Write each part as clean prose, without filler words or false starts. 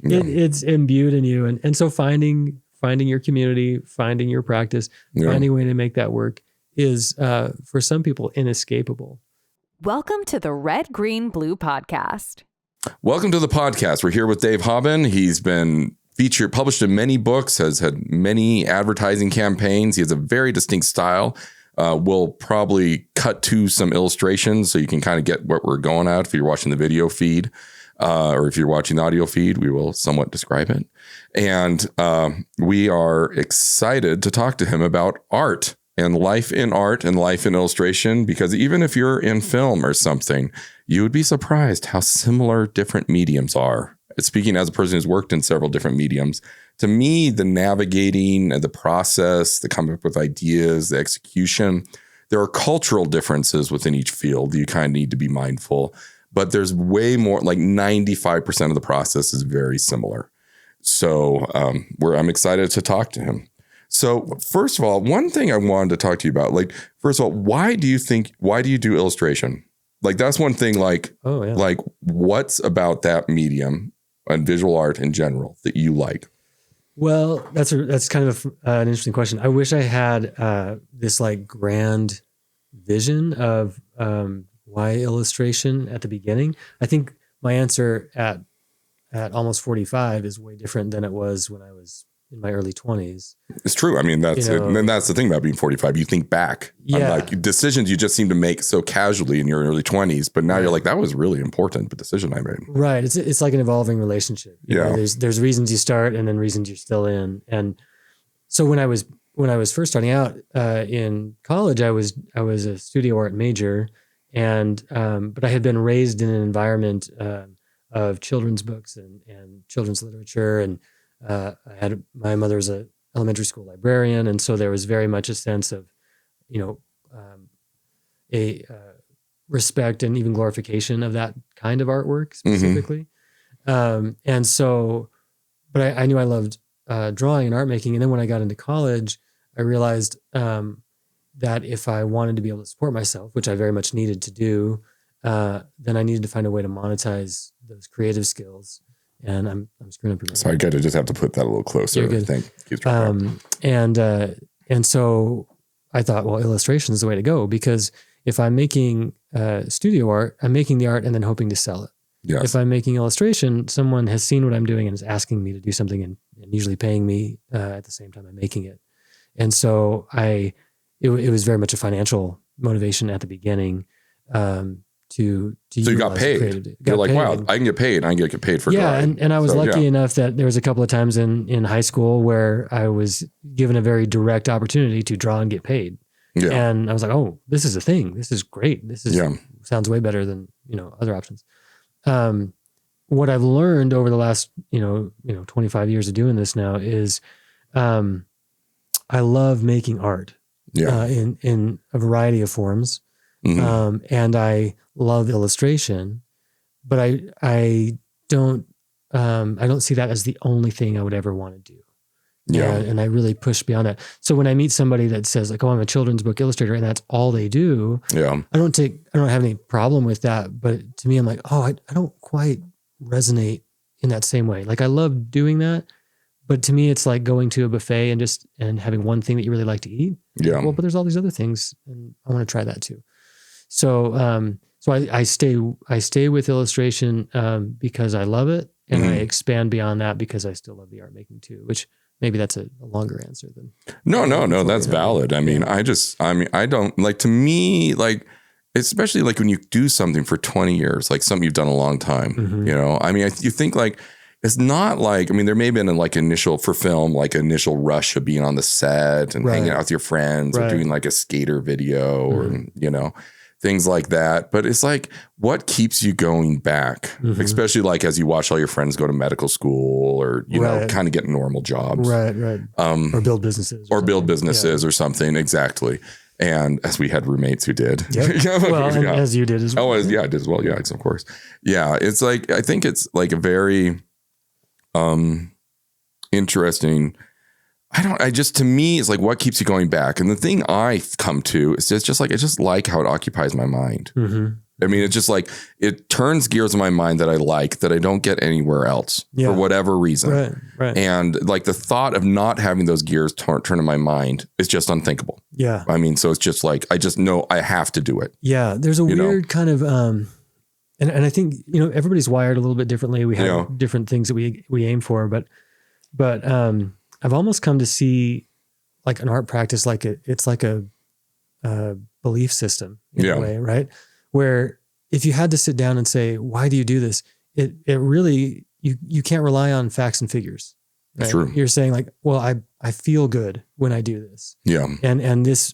It's imbued in you. And so finding your community, finding your practice, finding a way to make that work is, for some people, inescapable. Welcome to the Red, Green, Blue podcast. Welcome to the podcast. We're here with Dave Habben. He's been published in many books, has had many advertising campaigns. He has a very distinct style. We'll probably cut to some illustrations so you can kind of get what we're going at if you're watching the video feed. Or if you're watching the audio feed, we will somewhat describe it. And we are excited to talk to him about art and life in art and life in illustration, because even if you're in film or something, you would be surprised how similar different mediums are. Speaking as a person who's worked in several different mediums, to me, the navigating and the process, the coming up with ideas, the execution, there are cultural differences within each field that you kind of need to be mindful. But there's way more, like 95% of the process is very similar. So I'm excited to talk to him. So first of all, one thing I wanted to talk to you about, like, first of all, why do you do illustration? Like, that's one thing, like, like what's about that medium and visual art in general that you like? Well, that's kind of an interesting question. I wish I had this like grand vision of why illustration at the beginning. I think my answer at almost 45 is way different than it was when I was in my early 20s. It's true. I mean, that's and that's the thing about being 45. You think back on like decisions you just seem to make so casually in your early 20s, but now you're like, that was really important, the decision I made. Right. It's like an evolving relationship. You know, there's reasons you start and then reasons you're still in. And so when I was first starting out in college, I was a studio art major, and but I had been raised in an environment of children's books and children's literature, and my mother's an elementary school librarian, and so there was very much a sense of, a respect and even glorification of that kind of artwork specifically. And so, but I knew I loved drawing and art making, and then when I got into college, I realized that if I wanted to be able to support myself, which I very much needed to do, then I needed to find a way to monetize those creative skills. And I'm screwing up your. Sorry, I just have to put that a little closer. I think. And so I thought, well, illustration is the way to go, because if I'm making studio art, I'm making the art and then hoping to sell it. Yes. If I'm making illustration, someone has seen what I'm doing and is asking me to do something and usually paying me at the same time I'm making it. And so it was very much a financial motivation at the beginning. So you got paid. You're like, wow, I can get paid. I can get paid for drawing. And I was lucky enough that there was a couple of times in high school where I was given a very direct opportunity to draw and get paid. Yeah. And I was like, oh, this is a thing. This is great. This is sounds way better than other options. What I've learned over the last 25 years of doing this now is I love making art in a variety of forms. And I love illustration, but I don't see that as the only thing I would ever want to do. And I really push beyond that. So when I meet somebody that says like, oh, I'm a children's book illustrator, and that's all they do. I don't have any problem with that. But to me, I'm like, oh, I don't quite resonate in that same way. Like, I love doing that, but to me, it's like going to a buffet and having one thing that you really like to eat. Well, but there's all these other things, and I want to try that too. So, I stay with illustration, because I love it, and I expand beyond that because I still love the art making too, which maybe that's a longer answer than. No, that's valid. I mean, I don't like, to me, like, especially like when you do something for 20 years, like something you've done a long time, I mean, you think like, it's not like, I mean, there may have been initial rush of being on the set and hanging out with your friends or doing like a skater video or, things like that. But it's like, what keeps you going back? Especially like as you watch all your friends go to medical school or, kind of get normal jobs. Right. Or build businesses. Or something. Exactly. And as we had roommates who did. Yep. Well, as you did as well. I did as well. Yeah, of course. Yeah. It's like, I think it's like a very interesting. To me, it's like, what keeps you going back? And the thing I come to is just like, I just like how it occupies my mind. I mean, it's just like, it turns gears in my mind that I like, that I don't get anywhere else for whatever reason. Right. And like the thought of not having those gears turn in my mind is just unthinkable. Yeah. I mean, so it's just like, I just know I have to do it. Yeah. There's a weird kind of, and I think, everybody's wired a little bit differently. We have different things that we aim for, but I've almost come to see like an art practice, it's like a belief system in a way, right? Where if you had to sit down and say, why do you do this? It really, you can't rely on facts and figures. Right? True. You're saying like, well, I feel good when I do this. Yeah. And this,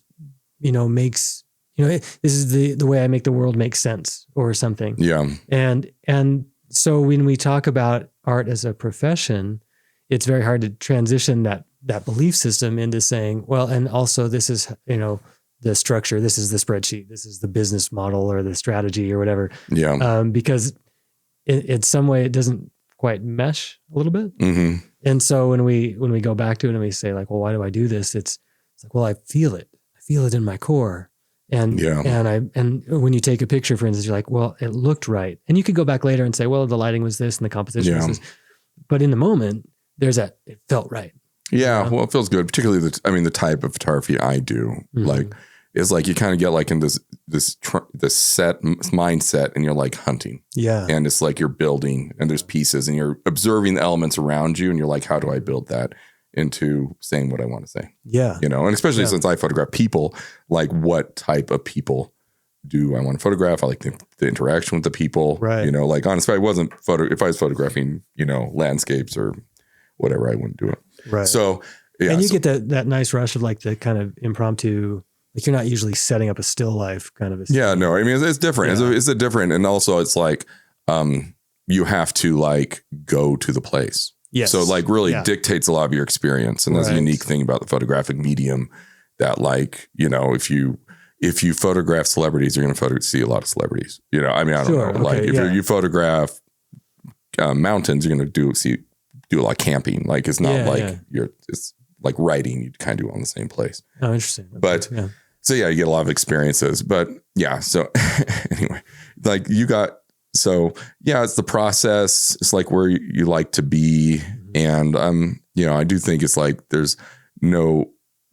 makes, this is the way I make the world make sense or something. Yeah. And so when we talk about art as a profession, it's very hard to transition that belief system into saying, well, and also this is, the structure, this is the spreadsheet, this is the business model or the strategy or whatever. Yeah. Because in some way it doesn't quite mesh a little bit. Mm-hmm. And so when we go back to it and we say like, well, why do I do this? It's like, well, I feel it in my core. And when you take a picture, for instance, you're like, well, it looked right. And you could go back later and say, well, the lighting was this and the composition was this. But in the moment, it felt right. Yeah. Well, it feels good, particularly the type of photography I do. Mm-hmm. Like, it's like you kind of get like in this set mindset and you're like hunting. Yeah. And it's like you're building and there's pieces and you're observing the elements around you and you're like, how do I build that into saying what I want to say? Yeah. And especially since I photograph people, like what type of people do I want to photograph? I like the interaction with the people. Right. Like honestly, if I was photographing, landscapes or whatever, I wouldn't do it. Right. So, yeah. And you get that nice rush of like the kind of impromptu, like you're not usually setting up a still life kind of a scene. Yeah, no, I mean, it's different. Yeah. It's a different. And also it's like, you have to like go to the place. Yes. So like really dictates a lot of your experience. And that's a unique thing about the photographic medium that like, if you photograph celebrities, you're going to see a lot of celebrities, I mean, I don't know. Okay, like if you photograph mountains, you're going to do a lot of camping. Like it's not it's like writing, you kind of do it on the same place. Oh, interesting. Okay. But so you get a lot of experiences, but so anyway, like it's the process. It's like where you like to be. Mm-hmm. And, I do think it's like,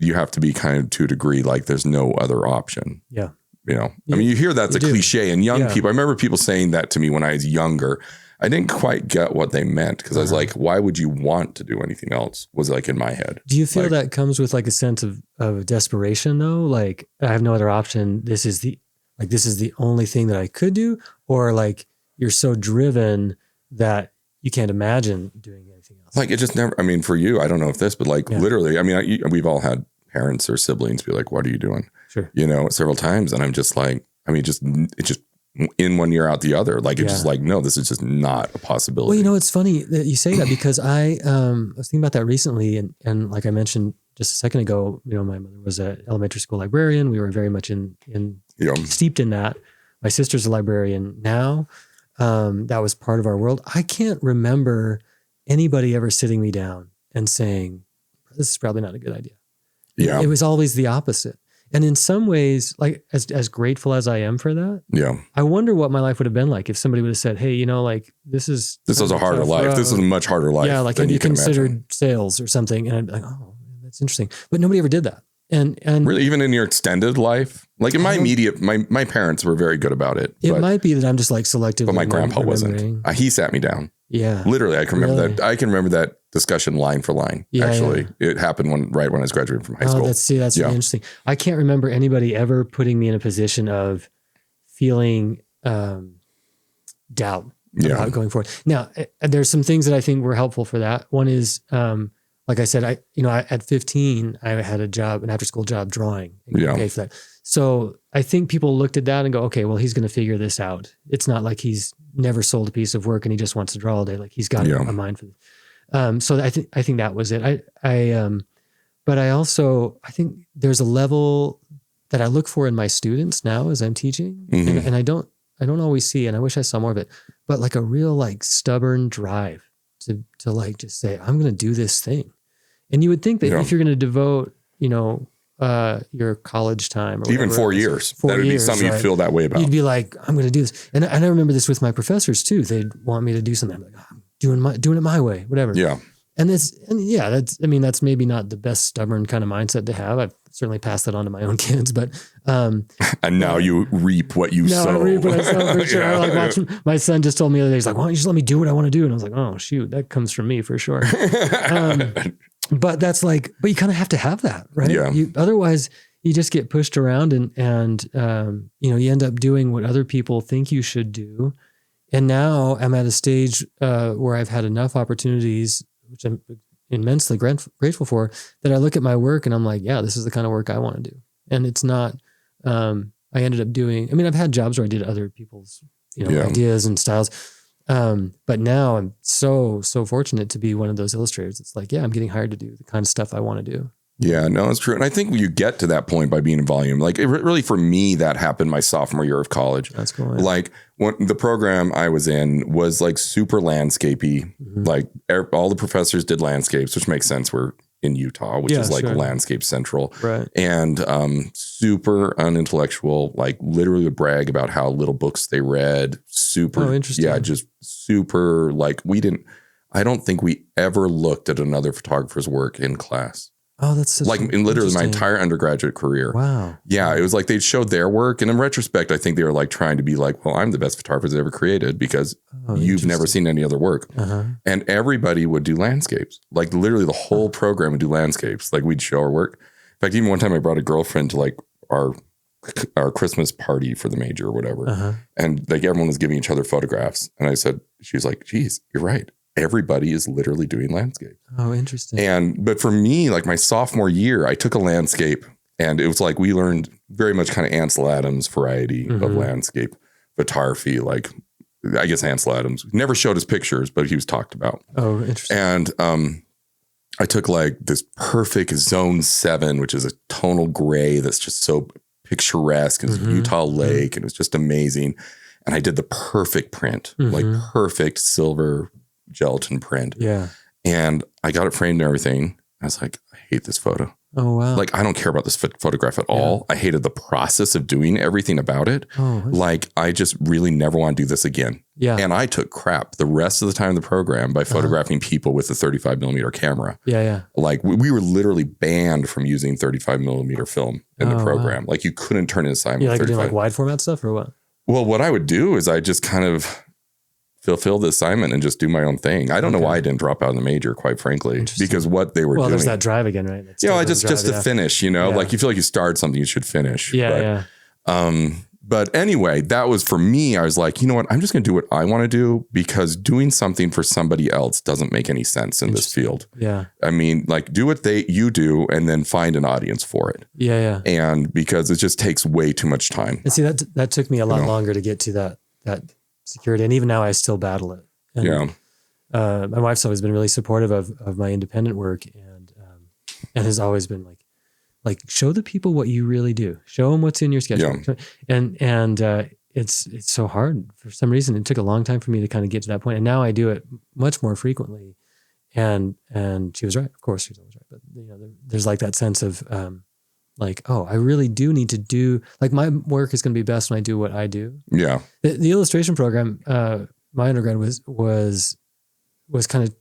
you have to be kind of to a degree, like there's no other option. Yeah. I mean, you hear that's a cliche and young people. I remember people saying that to me when I was younger. I didn't quite get what they meant because I was like, why would you want to do anything else? Was like in my head. Do you feel that comes with like a sense of desperation though? Like I have no other option. This is the only thing that I could do, or like you're so driven that you can't imagine doing anything else. Like it just never, I mean, for you, I don't know if this, but like literally, I mean, we've all had parents or siblings be like, what are you doing? Sure. Several times. And I'm just like, I mean, it's just in one year out the other. Like it's just like, no, this is just not a possibility. Well, it's funny that you say that because I was thinking about that recently. And like I mentioned just a second ago, my mother was an elementary school librarian. We were very much steeped in that. My sister's a librarian now. That was part of our world. I can't remember anybody ever sitting me down and saying, this is probably not a good idea. Yeah. It was always the opposite. And in some ways, like as grateful as I am for that, I wonder what my life would have been like if somebody would have said, hey, like this is a harder life. This is a much harder life. Yeah, like have you considered sales or something? And I'd be like, oh, that's interesting. But nobody ever did that. And really, even in your extended life, like in my immediate, my parents were very good about it. It might be that I'm just like selective. But my grandpa wasn't. He sat me down. Yeah. Literally, I can remember that. I can remember that discussion line for line. Yeah, actually, it happened right when I was graduating from high school. That's really interesting. I can't remember anybody ever putting me in a position of feeling doubt about going forward. Now, there's some things that I think were helpful for that. One is, like I said, I at 15, I had a job, an after-school job drawing. And paid for that. So I think people looked at that and go, okay, well, he's going to figure this out. It's not like he's never sold a piece of work and he just wants to draw all day. Like he's got a mind for this. So I think that was it. But I think there's a level that I look for in my students now as I'm teaching, and I don't always see, and I wish I saw more of it, but like a real like stubborn drive to like just say, I'm going to do this thing. And you would think that if you're going to devote, your college time, or even 4 years, that would be something you'd feel that way about. You'd be like, I'm going to do this. And I remember this with my professors too. They'd want me to do something. I'm like, I'm doing it my way, whatever. Yeah. And that's maybe not the best stubborn kind of mindset to have. I've certainly passed that on to my own kids, but, and now you reap what you sow. I reap what I sow, for sure. I like watching, my son just told me the other day, he's like, why don't you just let me do what I want to do? And I was like, oh shoot, that comes from me for sure. But that's like, but you kind of have to have that, right? Yeah. Otherwise you just get pushed around and you end up doing what other people think you should do. And now I'm at a stage where I've had enough opportunities, which I'm immensely grateful for, that I look at my work and I'm like, yeah, this is the kind of work I want to do. And it's not, I ended up doing, I've had jobs where I did other people's, ideas and styles. But now I'm so fortunate to be one of those illustrators. It's like, yeah, I'm getting hired to do the kind of stuff I want to do. Yeah, no, it's true. And I think you get to that point by being in volume. Like really for me, that happened my sophomore year of college. That's cool. Yeah. Like the program I was in was like super landscapey. Mm-hmm. Like all the professors did landscapes, which makes sense. We're in Utah, which is like landscape central. Right. And super unintellectual, like literally would brag about how little books they read. Super. Oh, interesting. Yeah, just super like I don't think we ever looked at another photographer's work in class. Oh, that's like in literally my entire undergraduate career. Wow. Yeah. It was like they showed their work. And in retrospect, I think they were like trying to be like, well, I'm the best photographer that ever created because you've never seen any other work. Uh-huh. And everybody would do landscapes. Like literally the whole program would do landscapes. Like we'd show our work. In fact, even one time I brought a girlfriend to like our Christmas party for the major or whatever. Uh-huh. And like everyone was giving each other photographs. And I said, she was like, geez, you're right. Everybody is literally doing landscape. Oh, interesting. But for me, like my sophomore year, I took a landscape and it was like, we learned very much kind of Ansel Adams variety of landscape photography. Like I guess Ansel Adams never showed his pictures, but he was talked about. Oh, interesting. And, I took like this perfect zone 7, which is a tonal gray. That's just so picturesque. It's Utah Lake and it was just amazing. And I did the perfect print, like perfect silver gelatin print. Yeah. And I got it framed and everything. I was like, I hate this photo. Oh, wow. Like, I don't care about this photograph at all. I hated the process of doing everything about it. Oh, like, I just really never want to do this again. Yeah. And I took crap the rest of the time in the program by photographing people with a 35 millimeter camera. Yeah. Yeah. Like, we were literally banned from using 35 millimeter film in the program. Wow. Like, you couldn't turn in assignment. Yeah, like doing like wide format stuff or what? Well, what I would do is I just kind of fulfill the assignment and just do my own thing. I don't know why I didn't drop out of the major, quite frankly, because what they were doing. Well, there's that drive again, right? I just to finish, like you feel like you started something, you should finish. Yeah. But anyway, that was for me. I was like, you know what? I'm just going to do what I want to do because doing something for somebody else doesn't make any sense in this field. Yeah. I mean, like do what you do and then find an audience for it. Yeah. And because it just takes way too much time. And see, that took me a lot longer to get to that security. And even now I still battle it. And, my wife's always been really supportive of my independent work and has always been like show the people what you really do. Show them what's in your sketchbook. Yeah. And it's so hard for some reason. It took a long time for me to kind of get to that point. And now I do it much more frequently. And she was right. Of course she was always right. But there's like that sense of I really do need to do, like my work is going to be best when I do what I do. Yeah. The illustration program, my undergrad was kind of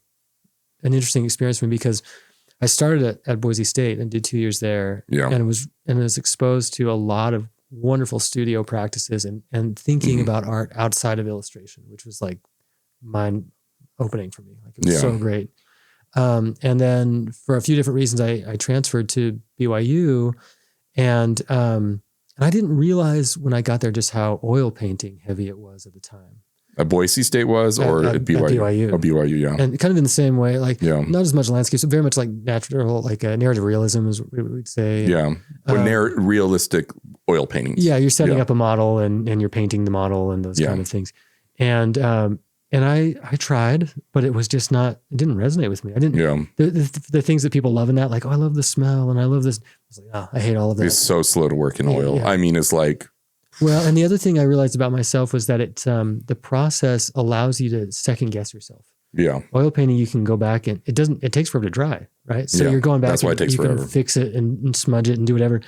an interesting experience for me because I started at Boise State and did 2 years there. Yeah. And was exposed to a lot of wonderful studio practices and thinking about art outside of illustration, which was like mind opening for me. Like it was so great. And then for a few different reasons, I transferred to BYU and I didn't realize when I got there just how oil painting heavy it was at the time. At Boise State was, or at BYU? At BYU. Oh, BYU, yeah. And kind of in the same way, not as much landscape, so very much like natural, like narrative realism is what we would say. Yeah. Realistic oil paintings. Yeah, you're setting up a model and you're painting the model and those kind of things. And I tried, but it was just it didn't resonate with me. I didn't, the things that people love in that, like, oh, I love the smell and I love this. I was like, oh, I hate all of that. It's so slow to work in oil. Yeah. I mean, it's like. Well, and the other thing I realized about myself was that the process allows you to second guess yourself. Yeah. Oil painting, you can go back and it takes forever to dry, right? So you're going back. That's why it takes you forever. Can fix it and smudge it and do whatever.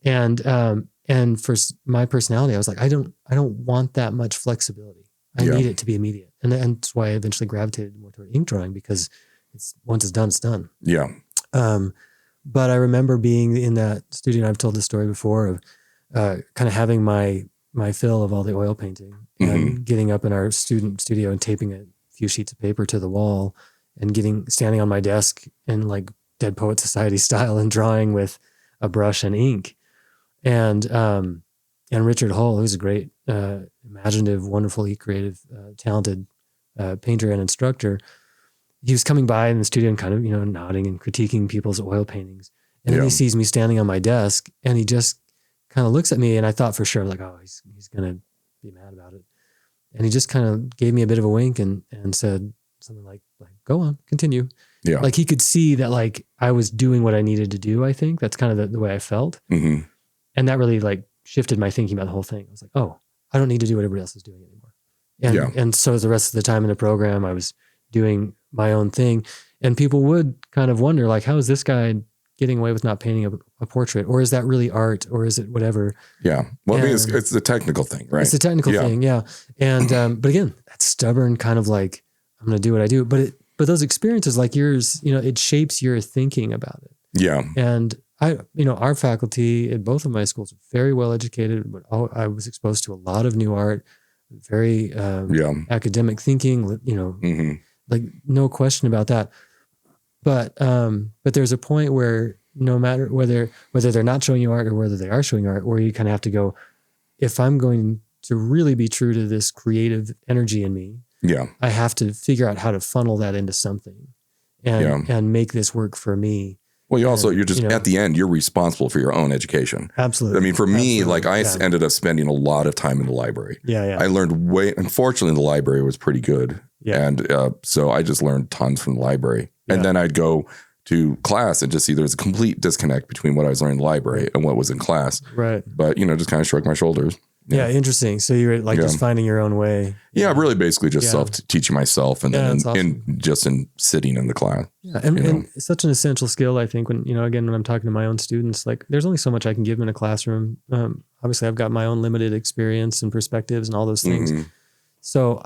And for my personality, I was like, I don't want that much flexibility. I need it to be immediate. And that's why I eventually gravitated more toward ink drawing, because once it's done, it's done. Yeah. But I remember being in that studio, and I've told this story before, of kind of having my fill of all the oil painting and getting up in our student studio and taping a few sheets of paper to the wall and standing on my desk in like Dead Poet Society style and drawing with a brush and ink. And Richard Hull, who's a great, imaginative, wonderfully creative, talented painter and instructor, he was coming by in the studio and kind of, nodding and critiquing people's oil paintings. And then he sees me standing on my desk and he just kind of looks at me, and I thought for sure, like, oh, he's going to be mad about it. And he just kind of gave me a bit of a wink and said something like, go on, continue. Yeah. Like he could see that like I was doing what I needed to do. I think that's kind of the way I felt. Mm-hmm. And that really like shifted my thinking about the whole thing. I was like, oh, I don't need to do what everybody else is doing anymore. And so the rest of the time in the program, I was doing my own thing, and people would kind of wonder, like, how is this guy getting away with not painting a portrait? Or is that really art? Or is it whatever? Yeah. Well, I mean, it's the technical thing, right? It's the technical thing. Yeah. And, but again, that stubborn kind of like, I'm going to do what I do. But those experiences like yours, it shapes your thinking about it. Yeah. And our faculty at both of my schools are very well educated, but I was exposed to a lot of new art, very academic thinking, like no question about that. But there's a point where no matter whether they're not showing you art or whether they are showing art, where you kind of have to go, if I'm going to really be true to this creative energy in me, I have to figure out how to funnel that into something and make this work for me. Well, you're just at the end, you're responsible for your own education. Absolutely. I mean, for me, like I ended up spending a lot of time in the library. I learned unfortunately, the library was pretty good. And so I just learned tons from the library. And then I'd go to class and just see there's a complete disconnect between what I was learning in the library and what was in class. Right. But, just kind of shrug my shoulders. Yeah. Interesting. So you're like just finding your own way. Yeah. Really basically just teaching myself and then in sitting in the class. Yeah. And it's such an essential skill, I think, when, again, when I'm talking to my own students, like there's only so much I can give them in a classroom. Obviously I've got my own limited experience and perspectives and all those things. So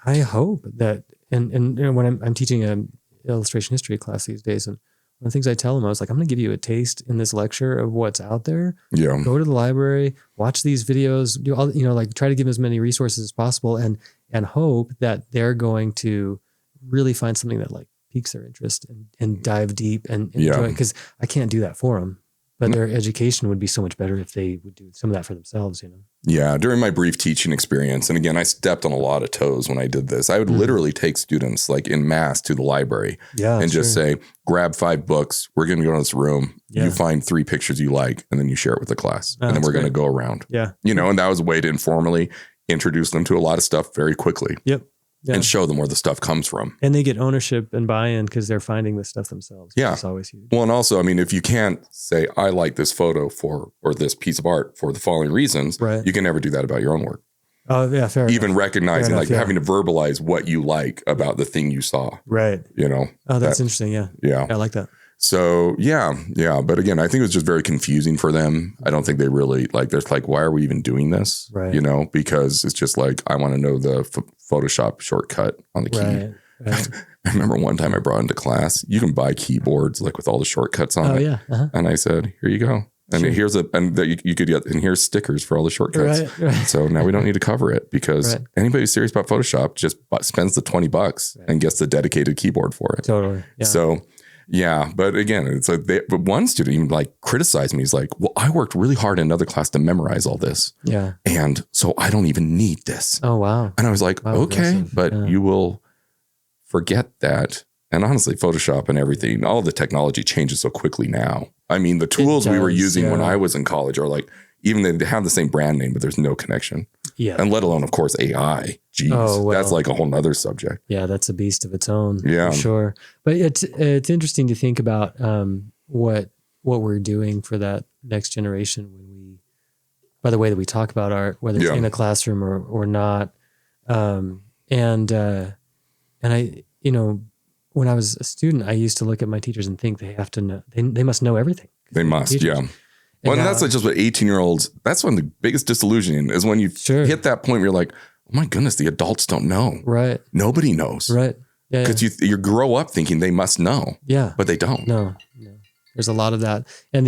I hope that, and when I'm teaching an illustration history class these days, and one of the things I tell them, I was like, I'm going to give you a taste in this lecture of what's out there. Yeah. Go to the library, watch these videos, do all, like try to give them as many resources as possible, and hope that they're going to really find something that like piques their interest and dive deep and enjoy it. Because I can't do that for them. But their education would be so much better if they would do some of that for themselves, Yeah. During my brief teaching experience, and again, I stepped on a lot of toes when I did this. I would literally take students like en masse to the library and just say, grab 5 books. We're going to go to this room. You find 3 pictures you like, and then you share it with the class. And then we're going to go around. Yeah. And that was a way to informally introduce them to a lot of stuff very quickly. Yep. Yeah. And show them where the stuff comes from. And they get ownership and buy-in because they're finding this stuff themselves. Yeah. It's always huge. Well, and also, I mean, if you can't say, I like this photo or this piece of art for the following reasons, you can never do that about your own work. Oh, yeah, fair Even enough. recognizing, fair enough, like having to verbalize what you like about the thing you saw. Right. Oh, that's interesting. Yeah. Yeah. I like that. So, yeah. But again, I think it was just very confusing for them. I don't think they really they're like, why are we even doing this? Right. Because it's just like, I want to know the Photoshop shortcut on the key. Right. I remember one time I brought into class, you can buy keyboards like with all the shortcuts on it. Yeah. Uh-huh. And I said, here you go. And here's you could get, and here's stickers for all the shortcuts. Right. So now we don't need to cover it because anybody who's serious about Photoshop just spends the $20 and gets the dedicated keyboard for it. Totally. Yeah. So, yeah, but again, it's like but one student even like criticized me. He's like, well, I worked really hard in another class to memorize all this. Yeah. And so I don't even need this. Oh, wow. And I was like, okay, but you will forget that. And honestly, Photoshop and everything, all the technology changes so quickly now. I mean, the tools we were using when I was in college are like, even they have the same brand name, but there's no connection. Yeah. And let alone, of course, AI. Jeez, that's like a whole nother subject. Yeah, that's a beast of its own. Yeah. For sure. But it's interesting to think about what we're doing for that next generation by the way that we talk about art, whether it's in a classroom or not. And when I was a student, I used to look at my teachers and think they have to know, they must know everything. They must, yeah. Well, and that's just what 18-year-olds, that's one of the biggest disillusioning is when you hit that point where you're like, oh my goodness, the adults don't know. Right. Nobody knows. Right. Yeah. Because you grow up thinking they must know. Yeah. But they don't. No. There's a lot of that. And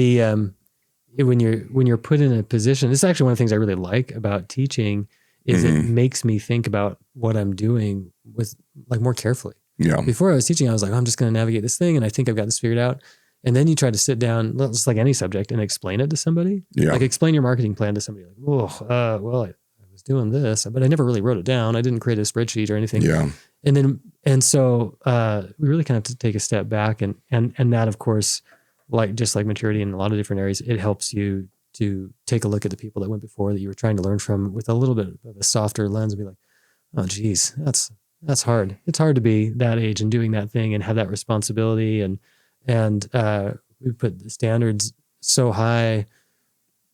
when you're put in a position, this is actually one of the things I really like about teaching is it makes me think about what I'm doing with like more carefully. Yeah. Before I was teaching, I was like, I'm just going to navigate this thing. And I think I've got this figured out. And then you try to sit down, just like any subject, and explain it to somebody. Yeah. Like explain your marketing plan to somebody. Like, I was doing this, but I never really wrote it down. I didn't create a spreadsheet or anything. Yeah. And so we really kind of have to take a step back, and that, of course, just like maturity in a lot of different areas, it helps you to take a look at the people that went before that you were trying to learn from with a little bit of a softer lens and be like, oh, geez, that's hard. It's hard to be that age and doing that thing and have that responsibility. And we put the standards so high.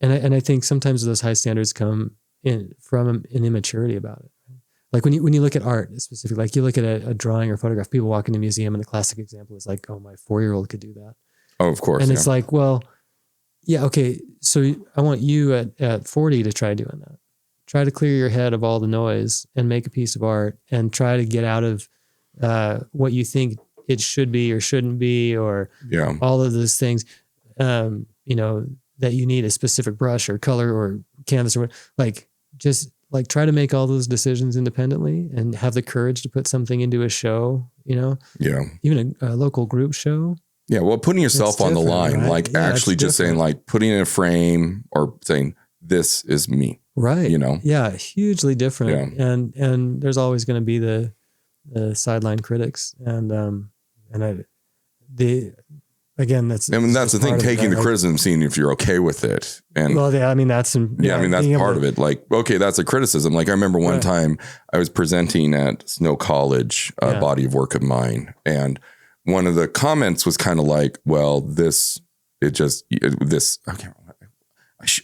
And I think sometimes those high standards come from an immaturity about it. Like when you look at art specifically, like you look at a drawing or photograph, people walk in a museum and the classic example is like, oh, my 4-year-old could do that. Oh, of course. And it's like, well, yeah, okay. So I want you at 40 to try doing that. Try to clear your head of all the noise and make a piece of art and try to get out of what you think it should be or shouldn't be, or all of those things, that you need a specific brush or color or canvas or what, just try to make all those decisions independently and have the courage to put something into a show, even a local group show. Yeah. Well, putting yourself on the line, right? Actually just saying putting in a frame or saying, this is me. Right. Yeah. Hugely different. Yeah. And there's always going to be the sideline critics. Again, that's the thing, taking the criticism, seeing if you're okay with it. And that's part of it. Like, okay, that's a criticism. Like I remember one time I was presenting at Snow College, a body of work of mine. And one of the comments was kind of like, well, I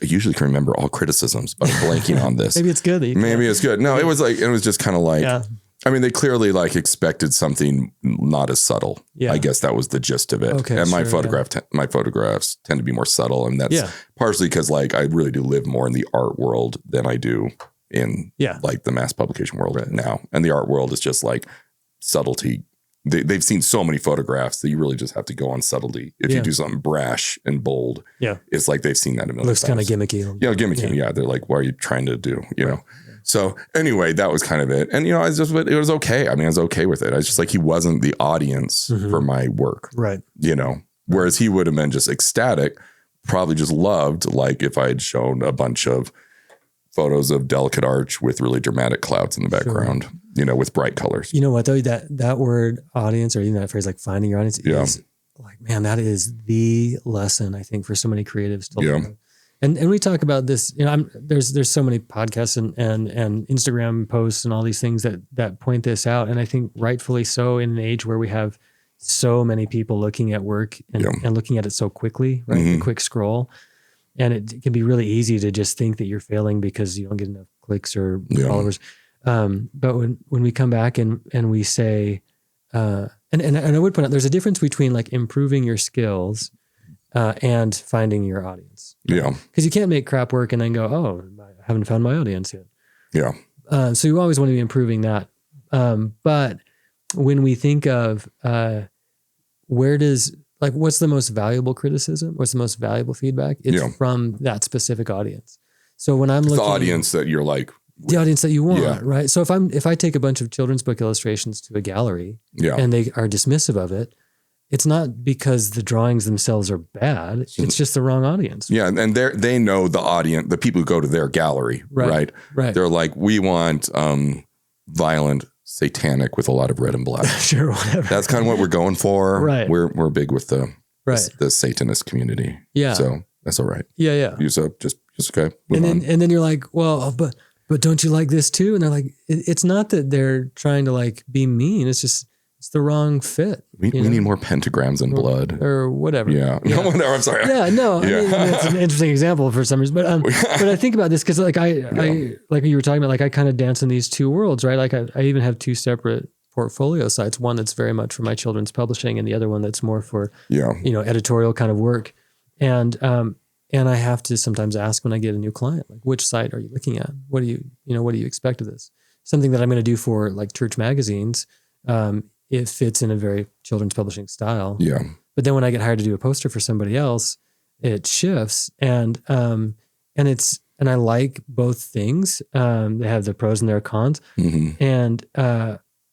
usually can remember all criticisms, but I'm blanking on this. Maybe it's good. Maybe it's good. No, it was just kind of like, they clearly expected something not as subtle. Yeah. I guess that was the gist of it. Okay, and my photographs tend to be more subtle. And that's partially because I really do live more in the art world than I do in the mass publication world now. And the art world is just subtlety. They've seen so many photographs that you really just have to go on subtlety. If you do something brash and bold, it's like they've seen that a million times. Looks kind of gimmicky. Yeah, gimmicky. Yeah. They're like, what are you trying to do? You know? So anyway, that was kind of it. And, it was okay. I was okay with it. I was just he wasn't the audience for my work. Right. Whereas he would have been just ecstatic, probably just loved, if I had shown a bunch of photos of delicate arch with really dramatic clouds in the background, with bright colors. You know what though, that word audience, or even that phrase, finding your audience is man, that is the lesson I think for so many creatives to learn. And we talk about this, there's so many podcasts and Instagram posts and all these things that point this out. And I think rightfully so, in an age where we have so many people looking at work and looking at it so quickly, right? The quick scroll. And it can be really easy to just think that you're failing because you don't get enough clicks or followers. But when we come back and we say, and I would point out, there's a difference between improving your skills and finding your audience. Yeah. Because you can't make crap work and then go, oh, I haven't found my audience yet. Yeah. So you always want to be improving that. But when we think of what's the most valuable criticism? What's the most valuable feedback? It's from that specific audience. So when I'm looking, the audience that you're the audience that you want, right? So if I take a bunch of children's book illustrations to a gallery and they are dismissive of it, it's not because the drawings themselves are bad. It's just the wrong audience. Yeah. And they know the audience, the people who go to their gallery, right? They're like, we want violent, satanic with a lot of red and black. Sure, whatever. That's kind of what we're going for. Right. We're big with the Satanist community. Yeah. So that's all right. Yeah. So just okay. And then you're like, well, but don't you like this too? And they're like, it's not that they're trying to be mean. It's just, it's the wrong fit. We need more pentagrams and blood or whatever. Yeah. No, I'm sorry. Yeah. No, it's an interesting example for some reason, but I think about this because I like you were talking about, I kind of dance in these two worlds, right? I even have two separate portfolio sites, one that's very much for my children's publishing and the other one that's more for, editorial kind of work. And I have to sometimes ask when I get a new client, like, which site are you looking at? What do you expect of this? Something that I'm going to do for like church magazines, it fits in a very children's publishing style. Yeah. But then when I get hired to do a poster for somebody else, it shifts. And I like both things. They have their pros and their cons. Mm-hmm.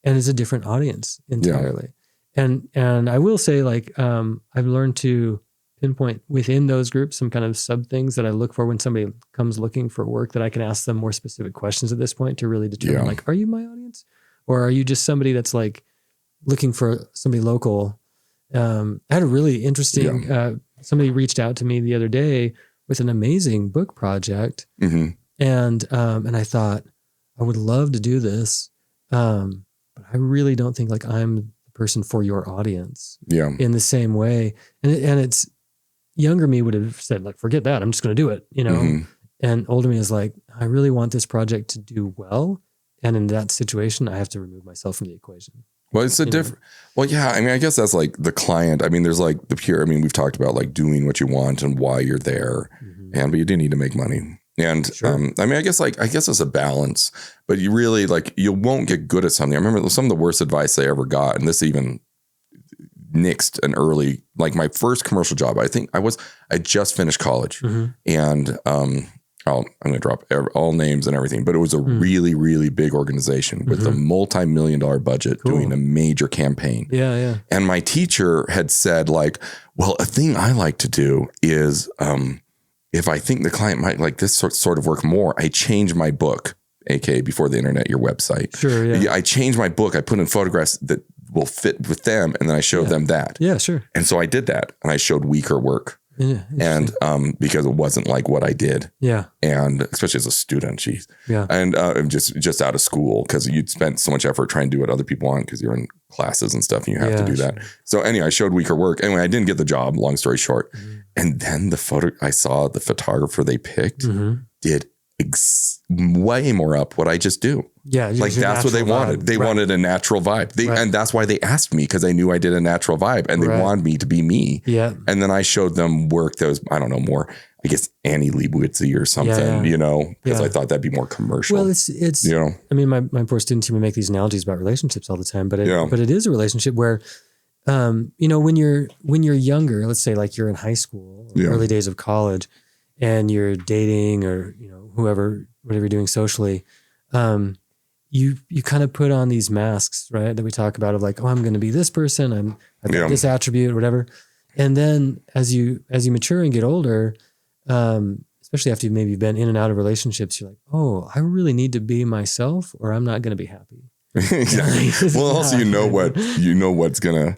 And it's a different audience entirely. Yeah. And I will say, like, I've learned to pinpoint within those groups some kind of sub things that I look for when somebody comes looking for work, that I can ask them more specific questions at this point to really determine, like, are you my audience? Or are you just somebody that's like looking for somebody local? I had a really interesting, somebody reached out to me the other day with an amazing book project. Mm-hmm. And I thought, I would love to do this. But I really don't think like I'm the person for your audience in the same way. And it's younger me would have said, like, forget that. I'm just going to do it, Mm-hmm. And older me is like, I really want this project to do well. And in that situation, I have to remove myself from the equation. Well, it's a different, well, yeah, I mean, I guess that's like the client. I mean, there's like the pure, I mean, we've talked about like doing what you want and why you're there, but you do need to make money. And I mean, I guess it's a balance, but you really like, you won't get good at something. I remember some of the worst advice I ever got, and this even nixed an early, like my first commercial job. I just finished college, and I'm going to drop all names and everything, but it was a really, really big organization with a multi-million-dollar budget doing a major campaign. Yeah. And my teacher had said, like, well, a thing I like to do is, if I think the client might like this sort of work more, I change my book, aka before the internet, your website. Sure, yeah. I change my book. I put in photographs that will fit with them, and then I showed them that. Yeah, sure. And so I did that, and I showed weaker work. Yeah, and because it wasn't like what I did. Yeah. And especially as a student, geez. Yeah. And just out of school, because you'd spent so much effort trying to do what other people want because you're in classes and stuff and you have to do that. So anyway, I showed weaker work. Anyway, I didn't get the job, long story short. And then I saw the photographer they picked did way more up what I just do. Yeah. Like that's what they wanted. They wanted a natural vibe. And that's why they asked me, because they knew I did a natural vibe and they wanted me to be me. Yeah. And then I showed them work that was, I don't know, more, I guess, Annie Leibovitzy or something, because I thought that'd be more commercial. Well, it's I mean, my poor students even make these analogies about relationships all the time, but it is a relationship where, when you're younger, let's say like you're in high school, or early days of college, and you're dating or, whatever you're doing socially, you kind of put on these masks, right? That we talk about of like, oh, I'm going to be this person. I've got this attribute or whatever. And then as you mature and get older, especially after you've maybe been in and out of relationships, you're like, oh, I really need to be myself or I'm not going to be happy. Exactly. Well, also, what's going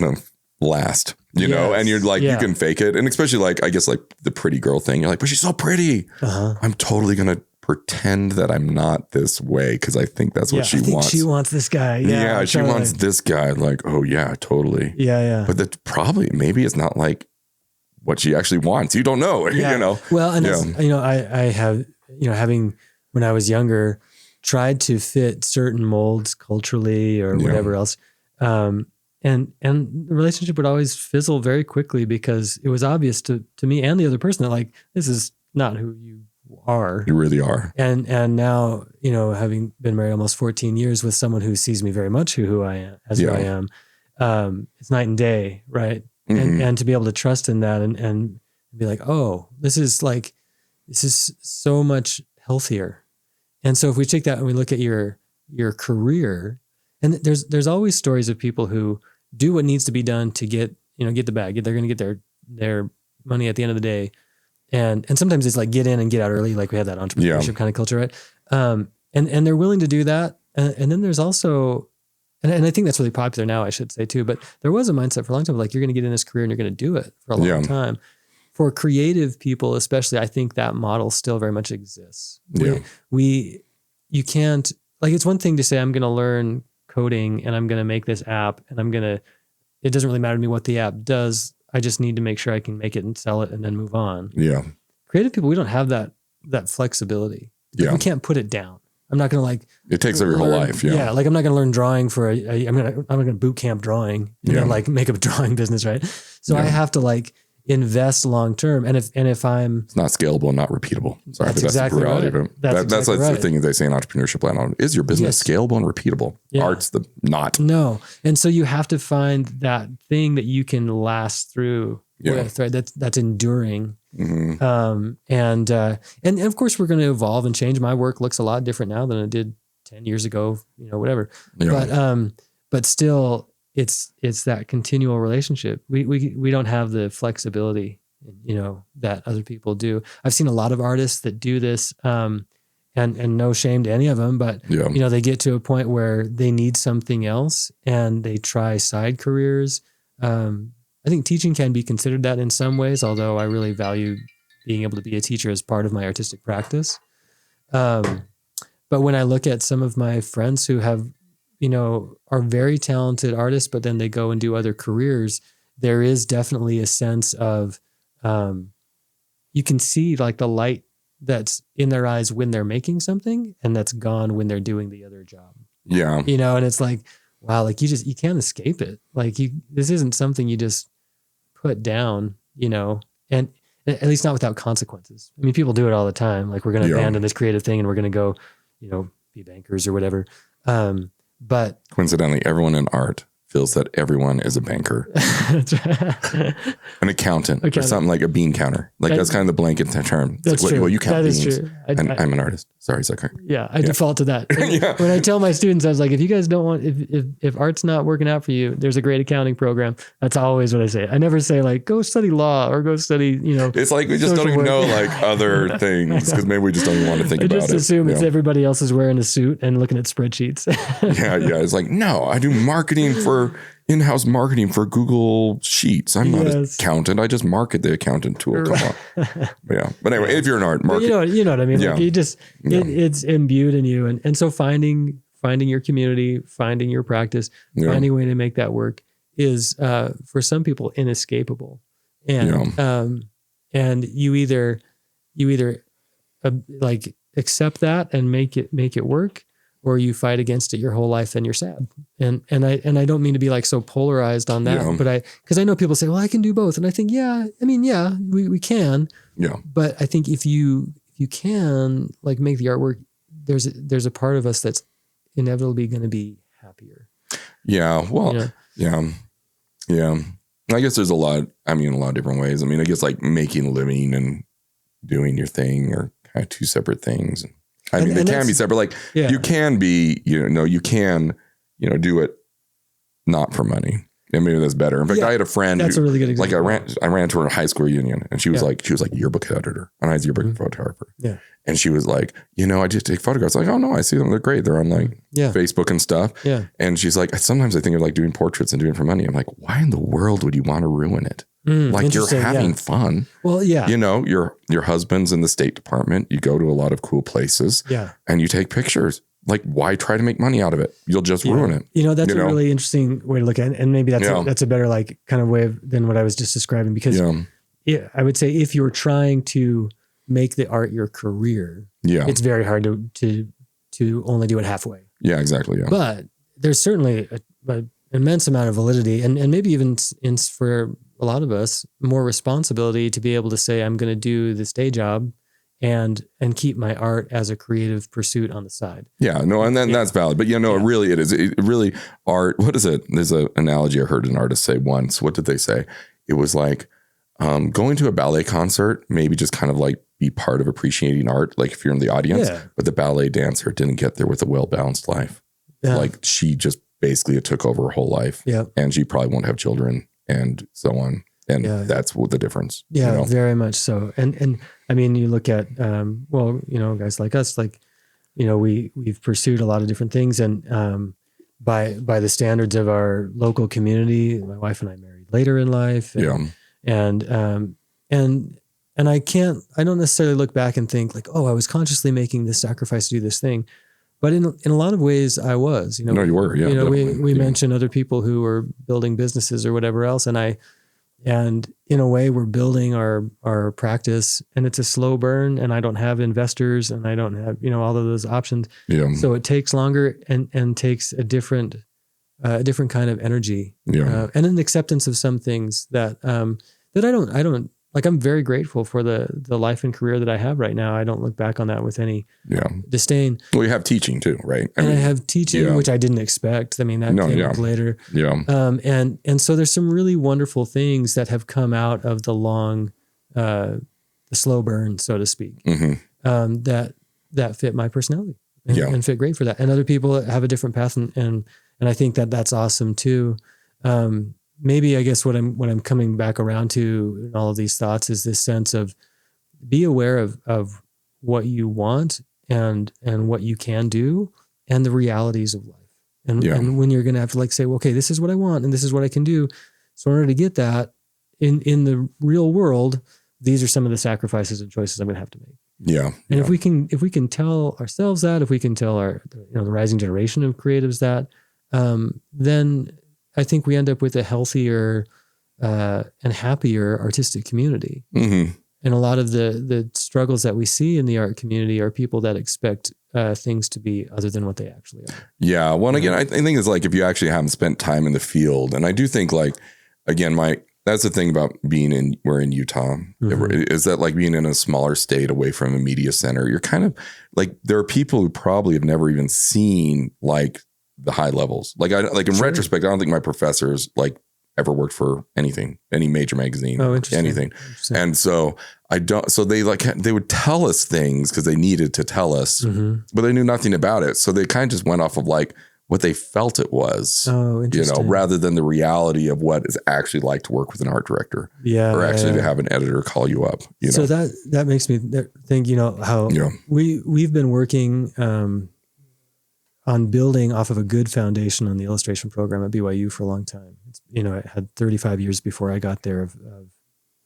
to last, and you're like, you can fake it. And especially like, I guess like the pretty girl thing, you're like, but she's so pretty. I'm totally going to pretend that I'm not this way because I think that's what she wants. She wants this guy. Yeah, she wants this guy. Like, oh yeah, totally. Yeah. But that probably, maybe it's not like what she actually wants. You don't know, Well, and I have, having, when I was younger, tried to fit certain molds culturally or whatever else. And the relationship would always fizzle very quickly because it was obvious to me and the other person that like, this is not who you are. You really are. And now, having been married almost 14 years with someone who sees me very much who I am, who I am, it's night and day, right? And to be able to trust in that and be like, oh, this is so much healthier. And so if we take that and we look at your career, and there's always stories of people who do what needs to be done to get the bag. They're going to get their money at the end of the day. And sometimes it's like get in and get out early. Like we have that entrepreneurship kind of culture, right? And they're willing to do that. And then there's also, and I think that's really popular now, I should say too, but there was a mindset for a long time, like you're going to get in this career and you're going to do it for a long time. For creative people, especially, I think that model still very much exists. You can't, like, it's one thing to say, I'm going to learn coding and I'm going to make this app and it doesn't really matter to me what the app does. I just need to make sure I can make it and sell it and then move on. Yeah. Creative people, we don't have that flexibility. We can't put it down. I'm not going to like, it takes over your whole life. Yeah. Yeah. Like I'm not going to learn drawing for I'm going to boot camp drawing and then like make a drawing business. Right. So I have to like invest long-term. And if I'm, it's not scalable and not repeatable. Sorry, that's but that's exactly the reality right. of it. That's the thing they say in entrepreneurship land. Is your business scalable and repeatable? Yeah. Art's the not. No. And so you have to find that thing that you can last through with, right? That's enduring. Mm-hmm. And of course we're going to evolve and change. My work looks a lot different now than it did 10 years ago, whatever. Yeah. But still it's that continual relationship. We don't have the flexibility, that other people do. I've seen a lot of artists that do this, and no shame to any of them, but they get to a point where they need something else and they try side careers. I think teaching can be considered that in some ways, although I really value being able to be a teacher as part of my artistic practice. But when I look at some of my friends who have, are very talented artists, but then they go and do other careers, there is definitely a sense of, you can see like the light that's in their eyes when they're making something and that's gone when they're doing the other job. Yeah. And it's like, wow, like you can't escape it. Like this isn't something you just put down, and at least not without consequences. I mean, people do it all the time. Like we're going to abandon this creative thing and we're going to go, be bankers or whatever. But coincidentally, everyone in art feels that everyone is a banker, an accountant, or something like a bean counter. Like that's kind of the blanket term. That's like, true. Well, you count that beans. Is true. I'm an artist. Sorry, Zucker. Yeah, I default to that. When I tell my students, I was like, if you guys don't want, if art's not working out for you, there's a great accounting program. That's always what I say. I never say like, go study law or go study, It's like we just don't even know like other things because maybe we just don't even want to think about it. I just assume it's everybody else is wearing a suit and looking at spreadsheets. Yeah. It's like, no, I do in-house marketing for Google Sheets. I'm not an accountant. I just market the accountant tool. Come on. But anyway, if you're an art marketer, you know what I mean? Like you just, it's imbued in you. And so finding your community, finding your practice, finding a way to make that work is, for some people inescapable. And, and you either like accept that and make it work, or you fight against it your whole life and you're sad. And I don't mean to be like so polarized on that, but because I know people say, well, I can do both. And I think, we can. Yeah. But I think if you can like make the artwork, there's a part of us that's inevitably going to be happier. Yeah. Well, yeah. I guess there's a lot of different ways. I mean, I guess like making a living and doing your thing are kind of two separate things. I mean, they can be separate. Like you can be, you can, do it not for money. And maybe that's better. In fact, I had a friend. That's a really good example. Like I ran to her high school reunion, and she was like yearbook editor, and I was yearbook photographer. Yeah. And she was like, I just take photographs. Like, oh no, I see them. They're great. They're on like Facebook and stuff. Yeah. And she's like, sometimes I think of like doing portraits and doing it for money. I'm like, why in the world would you want to ruin it? Like you're having fun. Well, yeah. Your husband's in the State Department. You go to a lot of cool places. Yeah. And you take pictures. Like, why try to make money out of it? You'll just ruin it. That's a really interesting way to look at it. And maybe that's a better like kind of way than what I was just describing. Because I would say if you're trying to make the art your career, it's very hard to only do it halfway. Yeah, exactly. Yeah. But there's certainly an immense amount of validity and maybe even for a lot of us, more responsibility to be able to say, I'm going to do this day job and keep my art as a creative pursuit on the side. Yeah, no, and then that's valid. But it really art, what is it? There's an analogy I heard an artist say once. What did they say? It was like going to a ballet concert, maybe just kind of like be part of appreciating art. Like if you're in the audience, but the ballet dancer didn't get there with a well-balanced life. Yeah. Like she just basically it took over her whole life. Yeah. And she probably won't have children and so on. And that's what the difference. Yeah, very much so. And I mean, you look at, guys like us, like, we've pursued a lot of different things. And by the standards of our local community, my wife and I married later in life. And, and I don't necessarily look back and think like, oh, I was consciously making this sacrifice to do this thing. But in a lot of ways I was, No, you were. Yeah. We mentioned other people who were building businesses or whatever else. And I And in a way, we're building our practice, and it's a slow burn, and I don't have investors, and I don't have, all of those options. Yeah. So it takes longer and takes a different kind of energy. Yeah. And an acceptance of some things that I don't like. I'm very grateful for the life and career that I have right now. I don't look back on that with any disdain. Well, you have teaching too, right? I have teaching, which I didn't expect. I mean, that came up later. Yeah. And so there's some really wonderful things that have come out of the long, the slow burn, so to speak, that fit my personality and fit great for that. And other people have a different path, and I think that's awesome too. Maybe I guess what I'm coming back around to in all of these thoughts is this sense of be aware of what you want and what you can do and the realities of life. And when you're going to have to say, well, okay, this is what I want and this is what I can do. So in order to get that in the real world, these are some of the sacrifices and choices I'm going to have to make. Yeah. And if we can tell ourselves that, if we can tell our, the rising generation of creatives that, then I think we end up with a healthier and happier artistic community. Mm-hmm. And a lot of the struggles that we see in the art community are people that expect things to be other than what they actually are. Yeah. Well, again, I think it's if you actually haven't spent time in the field, and I do think again, that's the thing about we're in Utah, is that being in a smaller state away from a media center, you're kind of there are people who probably have never even seen the high levels. In retrospect, I don't think my professors ever worked for anything, any major magazine, anything. And so they would tell us things because they needed to tell us, but they knew nothing about it. So they kind of just went off of what they felt it was, rather than the reality of what it's actually like to work with an art director, or actually to have an editor call you up. So that makes me think, how we've been working on building off of a good foundation on the illustration program at BYU for a long time. It had 35 years before I got there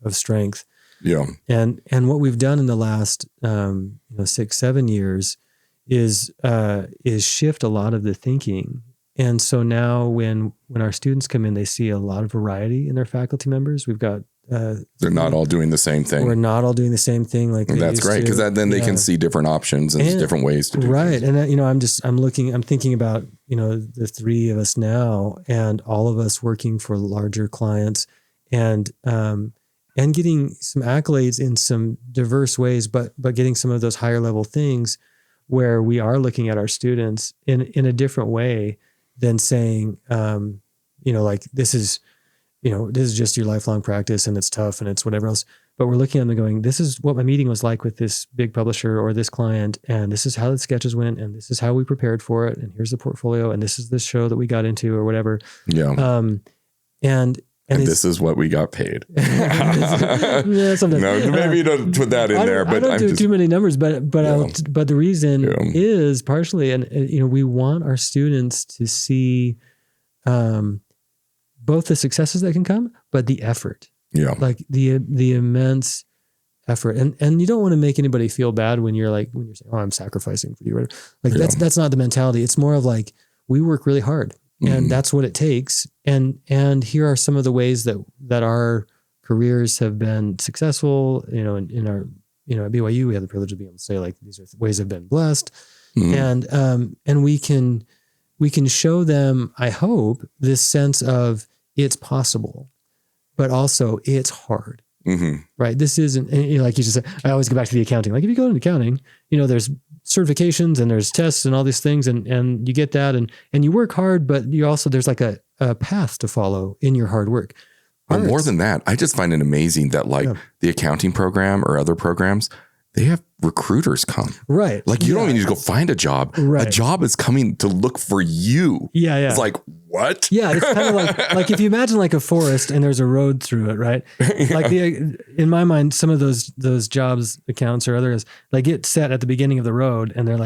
of strength. Yeah. And what we've done in the last 6-7 years is shift a lot of the thinking. And so now when our students come in, they see a lot of variety in their faculty members. We've got they're not all doing the same thing. We're not all doing the same thing. That's great, because then they can see different options and different ways to do things. And I'm thinking about the three of us now, and all of us working for larger clients, and getting some accolades in some diverse ways, but getting some of those higher level things where we are looking at our students in a different way than saying, this is just your lifelong practice and it's tough and it's whatever else. But we're looking at them and going, this is what my meeting was like with this big publisher or this client. And this is how the sketches went. And this is how we prepared for it. And here's the portfolio. And this is the show that we got into or whatever. Yeah. And this is what we got paid. Sometimes. No, maybe you don't put that in there. But I don't do too many numbers. But the reason is partially, and we want our students to see both the successes that can come, but the effort. Yeah. The immense effort. And you don't want to make anybody feel bad when you're saying, oh, I'm sacrificing for you. That's not the mentality. It's more of we work really hard. And that's what it takes. And here are some of the ways that our careers have been successful. In our, at BYU, we have the privilege of being able to say these are ways I've been blessed. And we can show them, I hope, this sense of it's possible, but also it's hard. Right? This isn't, like you just said, I always go back to the accounting. If you go into accounting, there's certifications and there's tests and all these things, and you get that and you work hard, but you also, there's a path to follow in your hard work. But more than that, I just find it amazing that the accounting program or other programs, they have recruiters come. Right. You don't even need to go find a job. Right. A job is coming to look for you. Yeah. Yeah. It's what? Yeah. It's kind of like if you imagine a forest and there's a road through it, right? In my mind, some of those jobs, accounts or others, get set at the beginning of the road and they're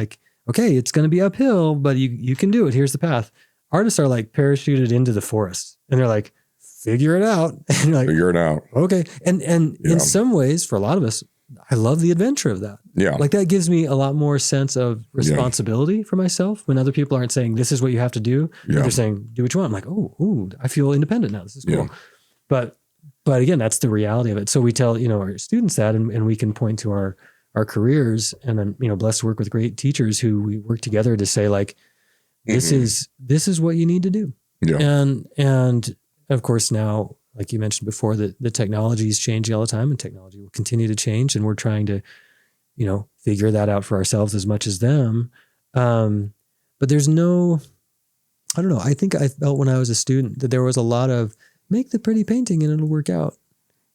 okay, it's going to be uphill, but you can do it. Here's the path. Artists are parachuted into the forest and they're figure it out. And you're figure it out. Okay. And in some ways, for a lot of us, I love the adventure of that. Yeah. That gives me a lot more sense of responsibility for myself when other people aren't saying, this is what you have to do. Yeah. They're saying, do what you want. I'm oh, I feel independent now. This is cool. Yeah. But again, that's the reality of it. So we tell, our students that, and we can point to our careers, and I'm, blessed to work with great teachers who we work together to say like, this is what you need to do. Yeah. And of course now, like you mentioned before, the technology is changing all the time, and technology will continue to change. And we're trying to, figure that out for ourselves as much as them. But there's no, I don't know. I think I felt when I was a student that there was a lot of make the pretty painting and it'll work out.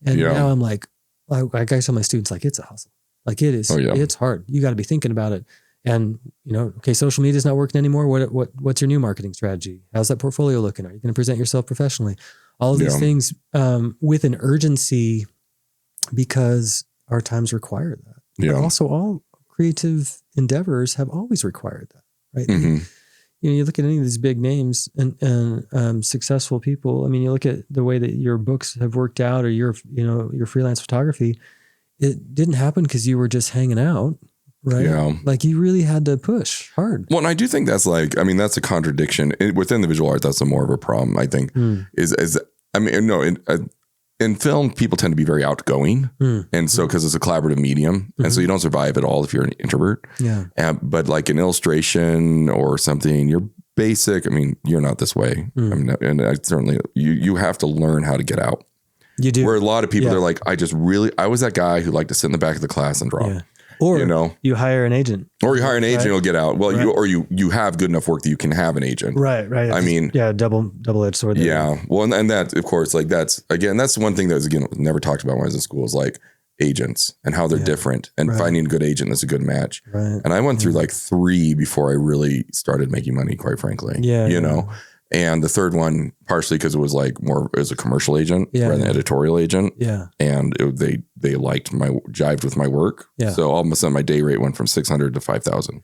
And now I'm like I tell my students, like, it's a hustle. Like it is, it's hard. You got to be thinking about it. And, okay, social media is not working anymore. What's your new marketing strategy? How's that portfolio looking? Are you going to present yourself professionally? All of these things with an urgency, because our times require that. Yeah. But also all creative endeavors have always required that, right? Mm-hmm. You look at any of these big names and successful people. I mean, you look at the way that your books have worked out, or your freelance photography. It didn't happen because you were just hanging out, right? Yeah. Like you really had to push hard. Well, and I do think that's that's a contradiction within the visual art. That's more of a problem, I think. In film, people tend to be very outgoing. And so, because it's a collaborative medium, and so you don't survive at all if you're an introvert. Yeah. But like in illustration or something, you're basic. I mean, you're not this way. I mean, and I certainly, you have to learn how to get out. You do. Where a lot of people, they're like, I was that guy who liked to sit in the back of the class and draw. Yeah. Or you hire an agent. Or you hire an agent, you'll get out. Well, you have good enough work that you can have an agent. Right. I mean, double-edged sword. There. Yeah. Well, and that, of course, like that's one thing that was, never talked about when I was in school, is like agents and how they're different, and finding a good agent that's a good match. Right. And I went through like 3 before I really started making money, quite frankly. Yeah. And the third one, partially because it was like more as a commercial agent rather than editorial agent. Yeah. And they jived with my work. Yeah. So all of a sudden my day rate went from $600 to $5,000.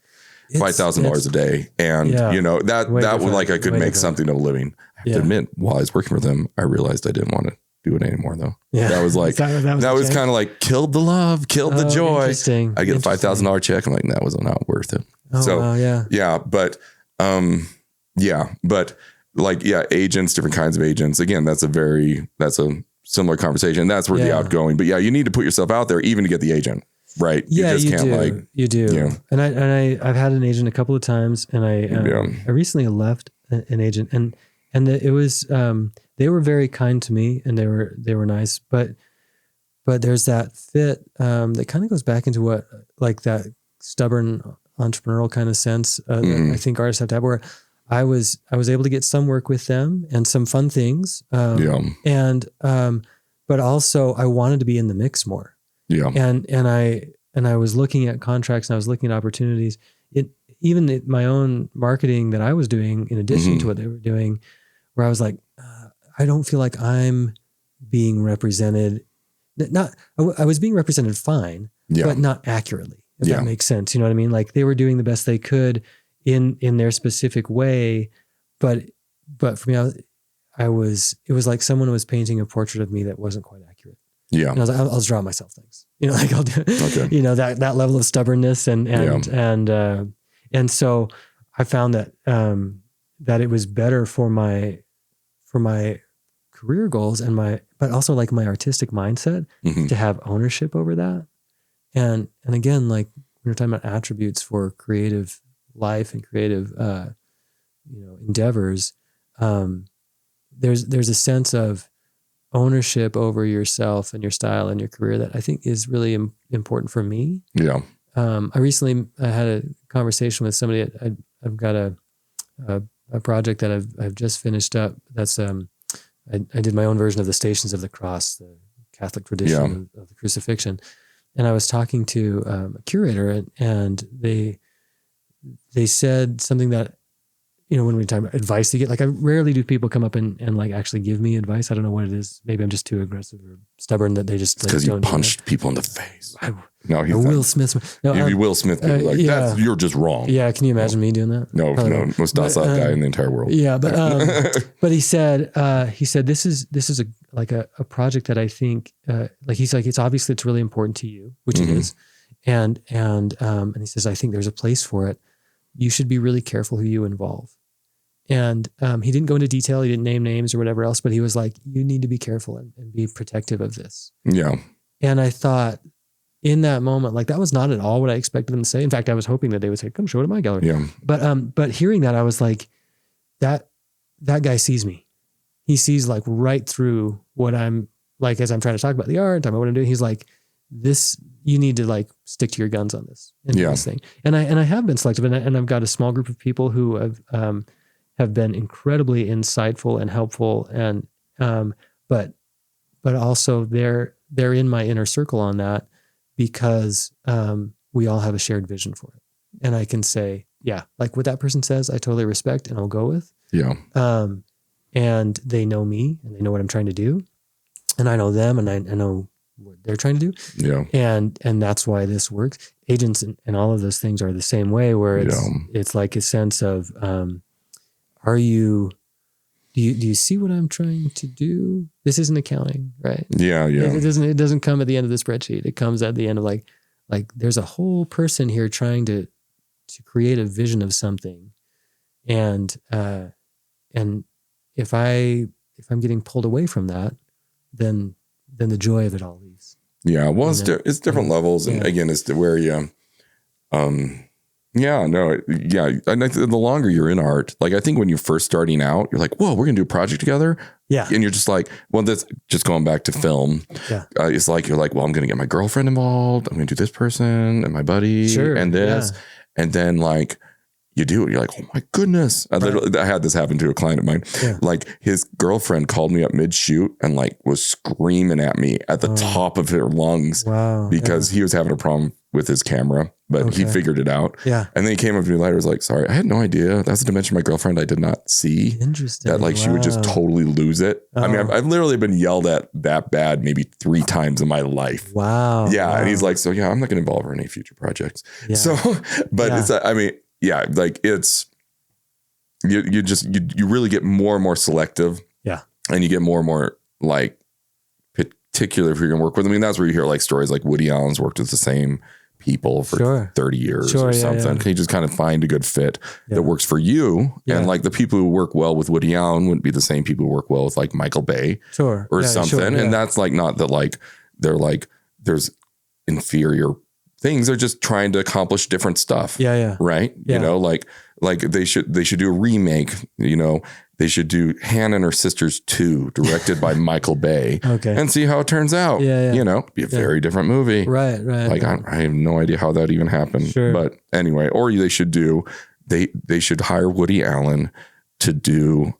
$5,000 a day. And that was like, I could make something of a living. I have to admit, while I was working for them, I realized I didn't want to do it anymore though. Yeah. That was like, that was kind of like killed the love, killed the joy. Interesting. I get a $5,000 check. I'm like, that was not worth it. Oh, so wow, but agents, different kinds of agents. Again, that's a similar conversation. That's where the outgoing, but you need to put yourself out there even to get the agent, right? Yeah, you do. Yeah. And I've had an agent a couple of times, and I recently left an agent, and it was, they were very kind to me, and they were nice, but there's that fit, that kind of goes back into what, like that stubborn entrepreneurial kind of sense, that I think artists have to have, where I was able to get some work with them and some fun things. And, but also I wanted to be in the mix more. Yeah. And I was looking at contracts, and I was looking at opportunities. Even my own marketing that I was doing in addition to what they were doing, where I was like, I don't feel like I'm being represented. I was being represented fine, but not accurately, if that makes sense. You know what I mean? Like they were doing the best they could in their specific way, but for me, it was like someone was painting a portrait of me that wasn't quite accurate. Yeah. And I was like, I'll draw myself things, like I'll do, that level of stubbornness and so I found that, that it was better for my career goals but also like my artistic mindset to have ownership over that. And again, like we were talking about attributes for creative life and creative, endeavors. There's a sense of ownership over yourself and your style and your career that I think is really important for me. Yeah. I recently had a conversation with somebody. I've got a project that I've just finished up. That's I did my own version of the Stations of the Cross, the Catholic tradition of the crucifixion, and I was talking to a curator, and they said something that, when we talk about advice to get, like I rarely do people come up and like actually give me advice. I don't know what it is. Maybe I'm just too aggressive or stubborn that they just because you punched people in the face. Will Smith. No, you Will Smith. Like you're just wrong. Yeah. Can you imagine me doing that? No, most docile guy in the entire world. Yeah. But, but he said, this is a project that I think, he's like, it's really important to you, which it is. And he says, I think there's a place for it. You should be really careful who you involve. he didn't go into detail. He didn't name names or whatever else, but he was like, you need to be careful and be protective of this. Yeah. And I thought in that moment, like that was not at all what I expected them to say. In fact, I was hoping that they would say, come show it at my gallery. Yeah. But hearing that, I was like, that guy sees me. He sees like right through what I'm like, as I'm trying to talk about the art, talking about what I'm doing. He's like, this, you need to like stick to your guns on this and do this thing. And I have been selective, and I've got a small group of people who have been incredibly insightful and helpful. And, but also they're in my inner circle on that because, we all have a shared vision for it. And I can say, yeah, like what that person says, I totally respect and I'll go with. Yeah. And they know me and they know what I'm trying to do, and I know them and I know what they're trying to do. Yeah. And that's why this works. Agents and all of those things are the same way, where it's like a sense of, do you see what I'm trying to do? This isn't accounting, right? Yeah. Yeah. It doesn't come at the end of the spreadsheet. It comes at the end of like there's a whole person here trying to create a vision of something. And if I'm getting pulled away from that, then the joy of it all leaves. Yeah. Well, it's different levels. And again, it's where you, and the longer you're in art, like I think when you're first starting out, you're like, whoa, we're going to do a project together. Yeah. And you're just like, well, that's just going back to film. Yeah. It's like, you're like, well, I'm going to get my girlfriend involved. I'm going to do this person and my buddy and this. Yeah. And then like, you do it. You're like, oh my goodness. I had this happen to a client of mine. Yeah. Like his girlfriend called me up mid shoot and like was screaming at me at the top of her lungs because he was having a problem with his camera, but he figured it out. Yeah. And then he came up to me later, was like, sorry, I had no idea. That's the dimension of my girlfriend I did not see. Interesting. That like she would just totally lose it. I mean, I've literally been yelled at that bad maybe 3 times in my life. Wow. Yeah. Wow. And he's like, so yeah, I'm not going to involve her in any future projects. Yeah. So, but it's, I mean, yeah, like it's, you really get more and more selective. Yeah. And you get more and more like particular if you're going to work with. I mean, that's where you hear like stories like Woody Allen's worked with the same people for 30 years or something. Yeah. Can you just kind of find a good fit that works for you? Yeah. And like the people who work well with Woody Allen wouldn't be the same people who work well with like Michael Bay or something. And that's like, not that like, they're like, there's inferior things. They're just trying to accomplish different stuff. Yeah. Yeah. Right. Yeah. You know, like they should do a remake, you know, they should do Hannah and Her Sisters 2 directed by Michael Bay and see how it turns out. Yeah, yeah. You know, be a very different movie. Right. Right. Like I have no idea how that even happened, but anyway, or they should hire Woody Allen to do,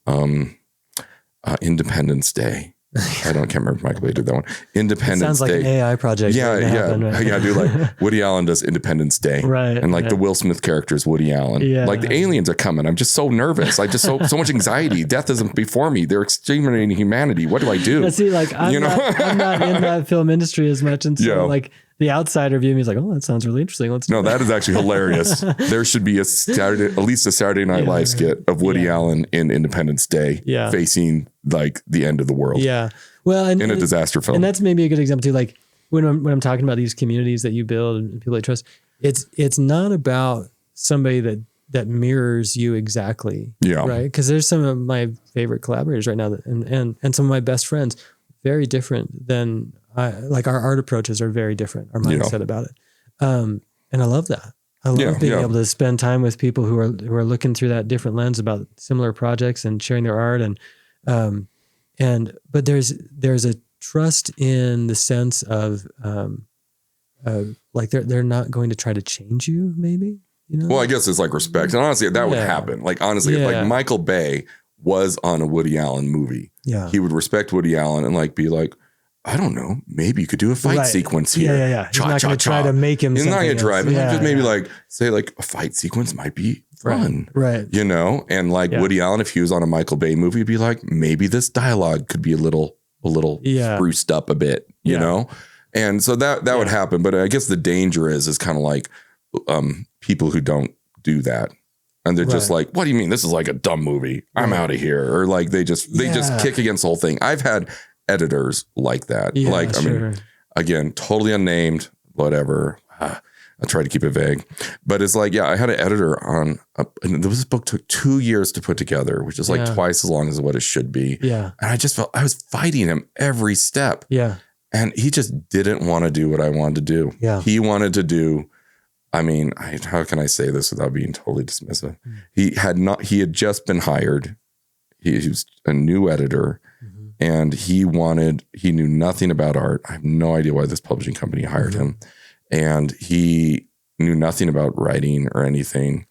Independence Day. I can't remember if Michael Bay did that one. Independence Day. Sounds like an AI project. Yeah, yeah. Do like Woody Allen does Independence Day, right? And like the Will Smith character is Woody Allen. Yeah. Like the aliens are coming. I'm just so nervous. I just so much anxiety. Death isn't before me. They're exterminating humanity. What do I do? But see, like I'm not in that film industry as much, and so like the outsider view me is like, oh, that sounds really interesting. Let's do that. That is actually hilarious. There should be at least a Saturday Night Live skit of Woody Allen in Independence Day facing like the end of the world. Yeah. Well, and in a disaster film. And that's maybe a good example too. Like when I'm talking about these communities that you build and people I trust, it's not about somebody that mirrors you exactly. Yeah. Right. Because there's some of my favorite collaborators right now and some of my best friends, very different than like our art approaches are very different. Our mindset about it. And I love that. I love being able to spend time with people who are looking through that different lens about similar projects and sharing their art. But there's a trust in the sense of like they're not going to try to change you, maybe, you know? Well, I guess it's like respect. And honestly, that would happen. Like, honestly, if like Michael Bay was on a Woody Allen movie, he would respect Woody Allen and like be like, I don't know, maybe you could do a fight sequence here. Yeah. He's not going to try to make him. He's not going to drive it. Just maybe like say like a fight sequence might be fun. Right. You know, and like Woody Allen, if he was on a Michael Bay movie, he'd be like, maybe this dialogue could be a little spruced up a bit, you know? And so that would happen. But I guess the danger is kind of like people who don't do that. And they're just like, what do you mean? This is like a dumb movie. I'm out of here. Or like they just kick against the whole thing. I've had editors like that. I mean, again, totally unnamed, whatever. I try to keep it vague, but it's like, I had an editor on, and this book took 2 years to put together, which is like twice as long as what it should be. Yeah. And I just felt I was fighting him every step. Yeah. And he just didn't want to do what I wanted to do. Yeah. He wanted to do, how can I say this without being totally dismissive? He had just been hired. He was a new editor, and he knew nothing about art. I have no idea why this publishing company hired him. And he knew nothing about writing or anything.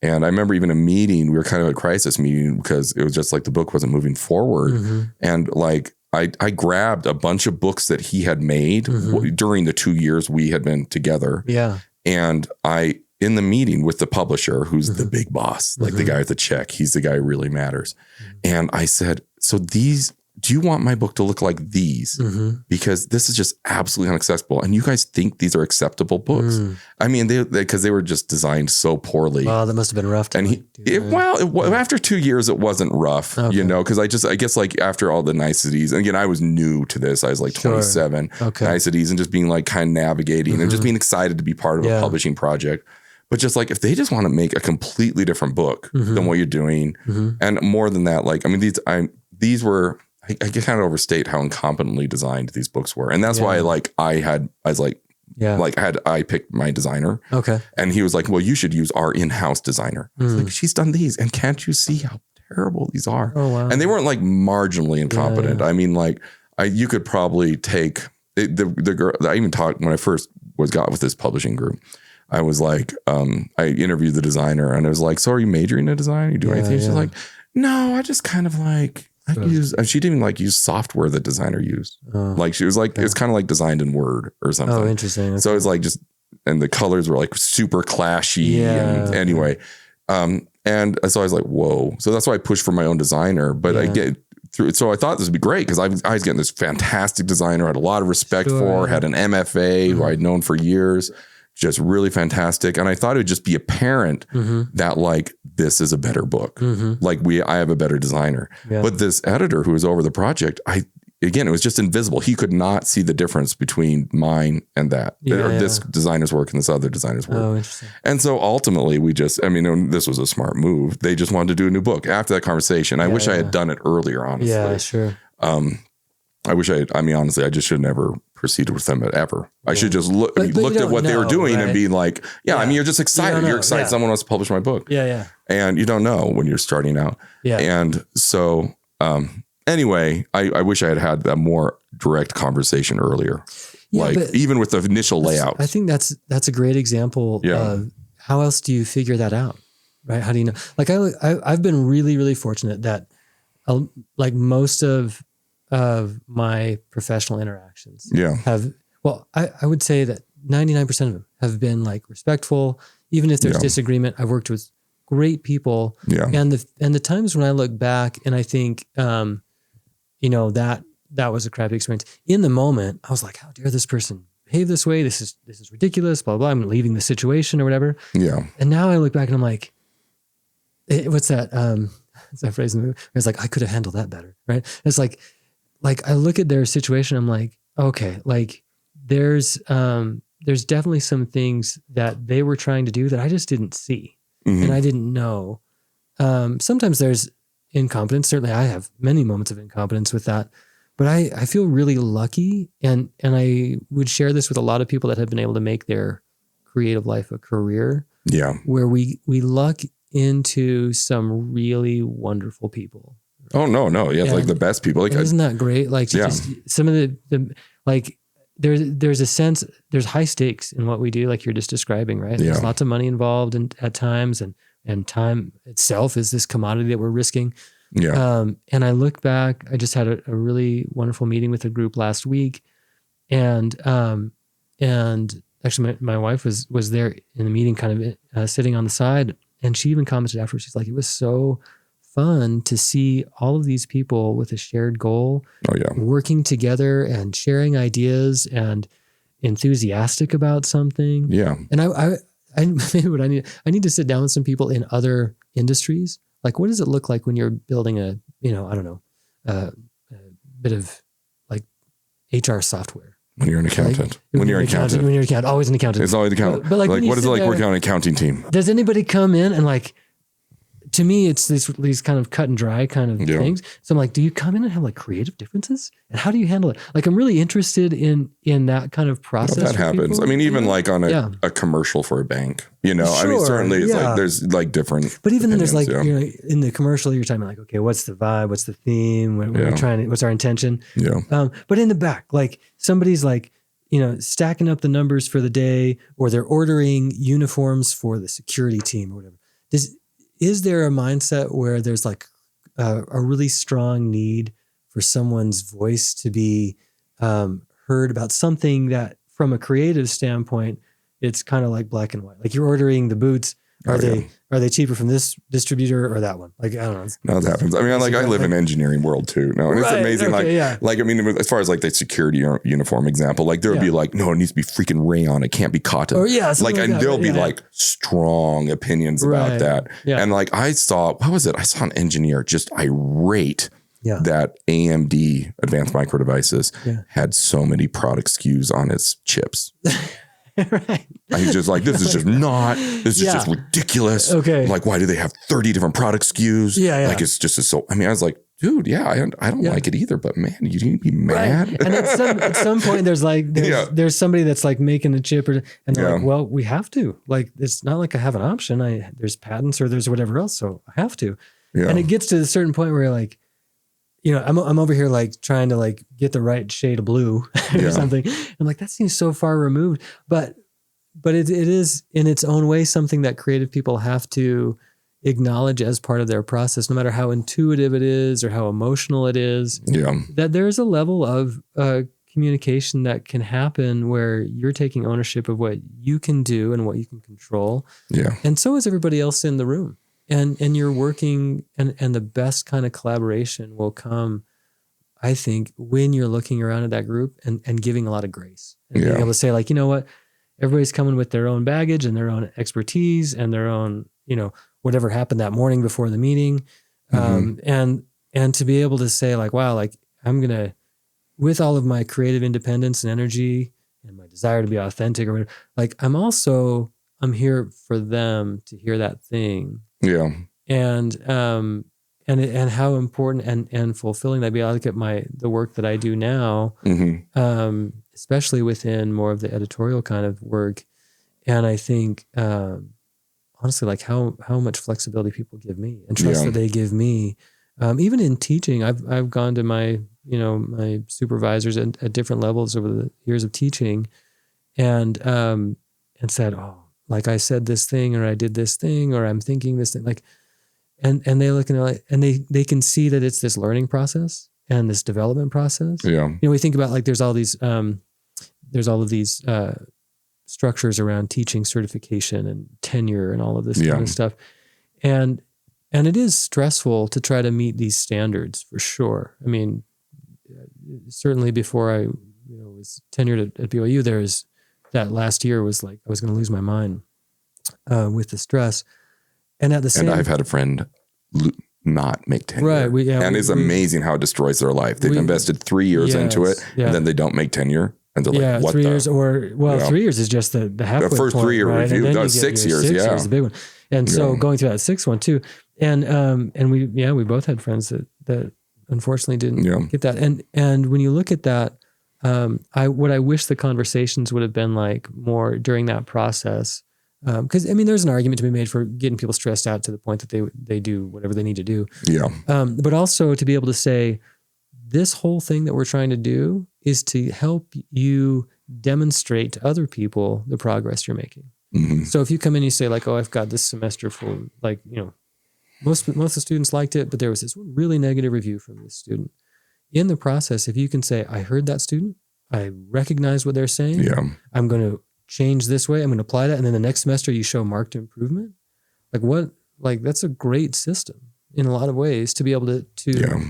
And I remember even a meeting, we were kind of a crisis meeting because it was just like the book wasn't moving forward. And like, I grabbed a bunch of books that he had made during the 2 years we had been together. Yeah. And in the meeting with the publisher, who's the big boss, like the guy with the check, he's the guy who really matters. And I said, so do you want my book to look like these? Because this is just absolutely unacceptable. And you guys think these are acceptable books. I mean, because they were just designed so poorly. Wow, that must have been rough. And after 2 years, it wasn't rough, because I guess like after all the niceties, and again, I was new to this. I was like 27, niceties, and just being like kind of navigating and just being excited to be part of a publishing project. But just like, if they just want to make a completely different book than what you're doing, and more than that, like, I mean, these were, I kind of overstate how incompetently designed these books were. And that's why I picked my designer. Okay. And he was like, well, you should use our in-house designer. I was like, she's done these. And can't you see how terrible these are? Oh, wow. And they weren't like marginally incompetent. I mean, like you could probably take the girl. I even talked when I first got with this publishing group. I was like, I interviewed the designer and I was like, so are you majoring in design? You do anything? She's like, no, I just kind of like, she didn't even like use software that designer used. Like she was like, it's kind of like designed in Word or something. Oh, interesting. Okay. So it's like and the colors were like super clashy. And anyway. And so I was like, whoa. So that's why I pushed for my own designer, but I get through. So I thought this would be great because I was getting this fantastic designer I had a lot of respect for, had an MFA who I'd known for years. Just really fantastic. And I thought it would just be apparent that like, this is a better book. Like I have a better designer, but this editor who was over the project, it was just invisible. He could not see the difference between mine and that, or this designer's work and this other designer's work. Oh, interesting. And so ultimately this was a smart move. They just wanted to do a new book after that conversation. I wish I had done it earlier, honestly. Yeah, sure. Honestly, I just should never proceeded with them ever. I should just looked at what they were doing and be like, I mean, you're just excited. You're excited. Someone wants to publish my book. Yeah. And you don't know when you're starting out. Yeah. And so, anyway, I wish I had that more direct conversation earlier. Yeah, even with the initial layout. I think that's a great example of how else do you figure that out? Right. How do you know? Like I've been really, really fortunate that like most of my professional interactions I would say that 99% of them have been like respectful, even if there's disagreement. I've worked with great people and the times when I look back and I think, that was a crappy experience. In the moment, I was like, how dare this person behave this way? This is ridiculous, blah, blah, blah. I'm leaving the situation or whatever. Yeah. And now I look back and I'm like, what's that? It's that phrase in the movie. It's like, I could have handled that better. Right. It's like I look at their situation, I'm like, okay, like there's definitely some things that they were trying to do that I just didn't see and I didn't know. Sometimes there's incompetence. Certainly I have many moments of incompetence with that, but I feel really lucky. And I would share this with a lot of people that have been able to make their creative life a career. Yeah. Where we luck into some really wonderful people. Oh, no. Yeah. Like the best people. Like, isn't that great? Like just some of the like there's a sense, there's high stakes in what we do. Like you're just describing, right? There's lots of money involved at times and time itself is this commodity that we're risking. Yeah. And I look back, I just had a really wonderful meeting with a group last week and actually my wife was there in the meeting kind of sitting on the side and she even commented after, she's like, it was so fun to see all of these people with a shared goal, working together and sharing ideas and enthusiastic about something. Yeah. And I maybe what I need to sit down with some people in other industries. Like, what does it look like when you're building a bit of like HR software? When you're an accountant. When you're an accountant, always an accountant. It's always an accountant. But like what is it like working on an accounting team? Does anybody come in and like, to me, it's these kind of cut and dry kind of things. So I'm like, do you come in and have like creative differences? And how do you handle it? Like, I'm really interested in that kind of process. Well, that happens. People. I mean, even like on a commercial for a bank, you know, Sure, I mean, certainly it's like, there's like different. But even then there's like, you know, in the commercial, you're talking about like, okay, what's the vibe? What's the theme? What's our intention? Yeah. But in the back, like somebody's like, you know, stacking up the numbers for the day, or they're ordering uniforms for the security team or whatever. Is there a mindset where there's like a really strong need for someone's voice to be heard about something that from a creative standpoint, it's kind of like black and white. Like you're ordering the boots. Are they cheaper from this distributor or that one? Like, I don't know. No, that happens. I mean, I live in engineering world too. No, and it's amazing. Like, I mean, as far as like the security uniform example, like there would be like, no, it needs to be freaking rayon. It can't be cotton. Or and there'll be like strong opinions about that. Yeah. And like I saw an engineer just irate that AMD Advanced Micro Devices had so many product SKUs on its chips. Right. And he's just like, this is just ridiculous. Okay. Like, why do they have 30 different product SKUs? Yeah. Like, it's just so, I mean, I was like, dude, I don't like it either, but man, you need to be mad. Right. And at some point there's somebody that's like making the chip and they're like, well, we have to. Like, it's not like I have an option. There's patents or there's whatever else. So I have to. Yeah. And it gets to a certain point where you're like, you know, I'm over here like trying to like get the right shade of blue or something. I'm like, that seems so far removed, but it is in its own way something that creative people have to acknowledge as part of their process, no matter how intuitive it is or how emotional it is. Yeah, that there's a level of communication that can happen where you're taking ownership of what you can do and what you can control. Yeah, and so is everybody else in the room. And you're working, and the best kind of collaboration will come, I think, when you're looking around at that group and giving a lot of grace. And being able to say, like, you know what, everybody's coming with their own baggage and their own expertise and their own, you know, whatever happened that morning before the meeting. And to be able to say, like, wow, like, I'm going to, with all of my creative independence and energy and my desire to be authentic or whatever, like, I'm here for them to hear that thing. Yeah. And how important and fulfilling that be. I look at the work that I do now, especially within more of the editorial kind of work. And I think, honestly, like how much flexibility people give me and trust that they give me. Even in teaching, I've gone to my supervisors at different levels over the years of teaching and said, oh, like I said this thing, or I did this thing, or I'm thinking this thing, like, and they look and they're like, and they can see that it's this learning process and this development process. Yeah. You know, we think about like, there's all of these structures around teaching certification and tenure and all of this kind of stuff. And it is stressful to try to meet these standards for sure. I mean, certainly before I was tenured at BYU, that last year was like, I was going to lose my mind with the stress. And at the same time, I've had a friend not make tenure. Right. And it's amazing how it destroys their life. They've invested 3 years into it and then they don't make tenure. And they're like, what 3 years 3 years is just the halfway the first point, 3 year right? review. That was 6 years. 6 years is the big one. And so going through that sixth one too. And we both had friends that unfortunately didn't get that. And when you look at that, what I wish the conversations would have been like more during that process. Because I mean, there's an argument to be made for getting people stressed out to the point that they do whatever they need to do. Yeah. But also to be able to say, this whole thing that we're trying to do is to help you demonstrate to other people the progress you're making. Mm-hmm. So if you come in and you say like, oh, I've got this semester for like, most of the students liked it, but there was this really negative review from this student. In the process, if you can say, I heard that student, I recognize what they're saying. Yeah. I'm going to change this way. I'm going to apply that. And then the next semester you show marked improvement. That's a great system in a lot of ways to be able to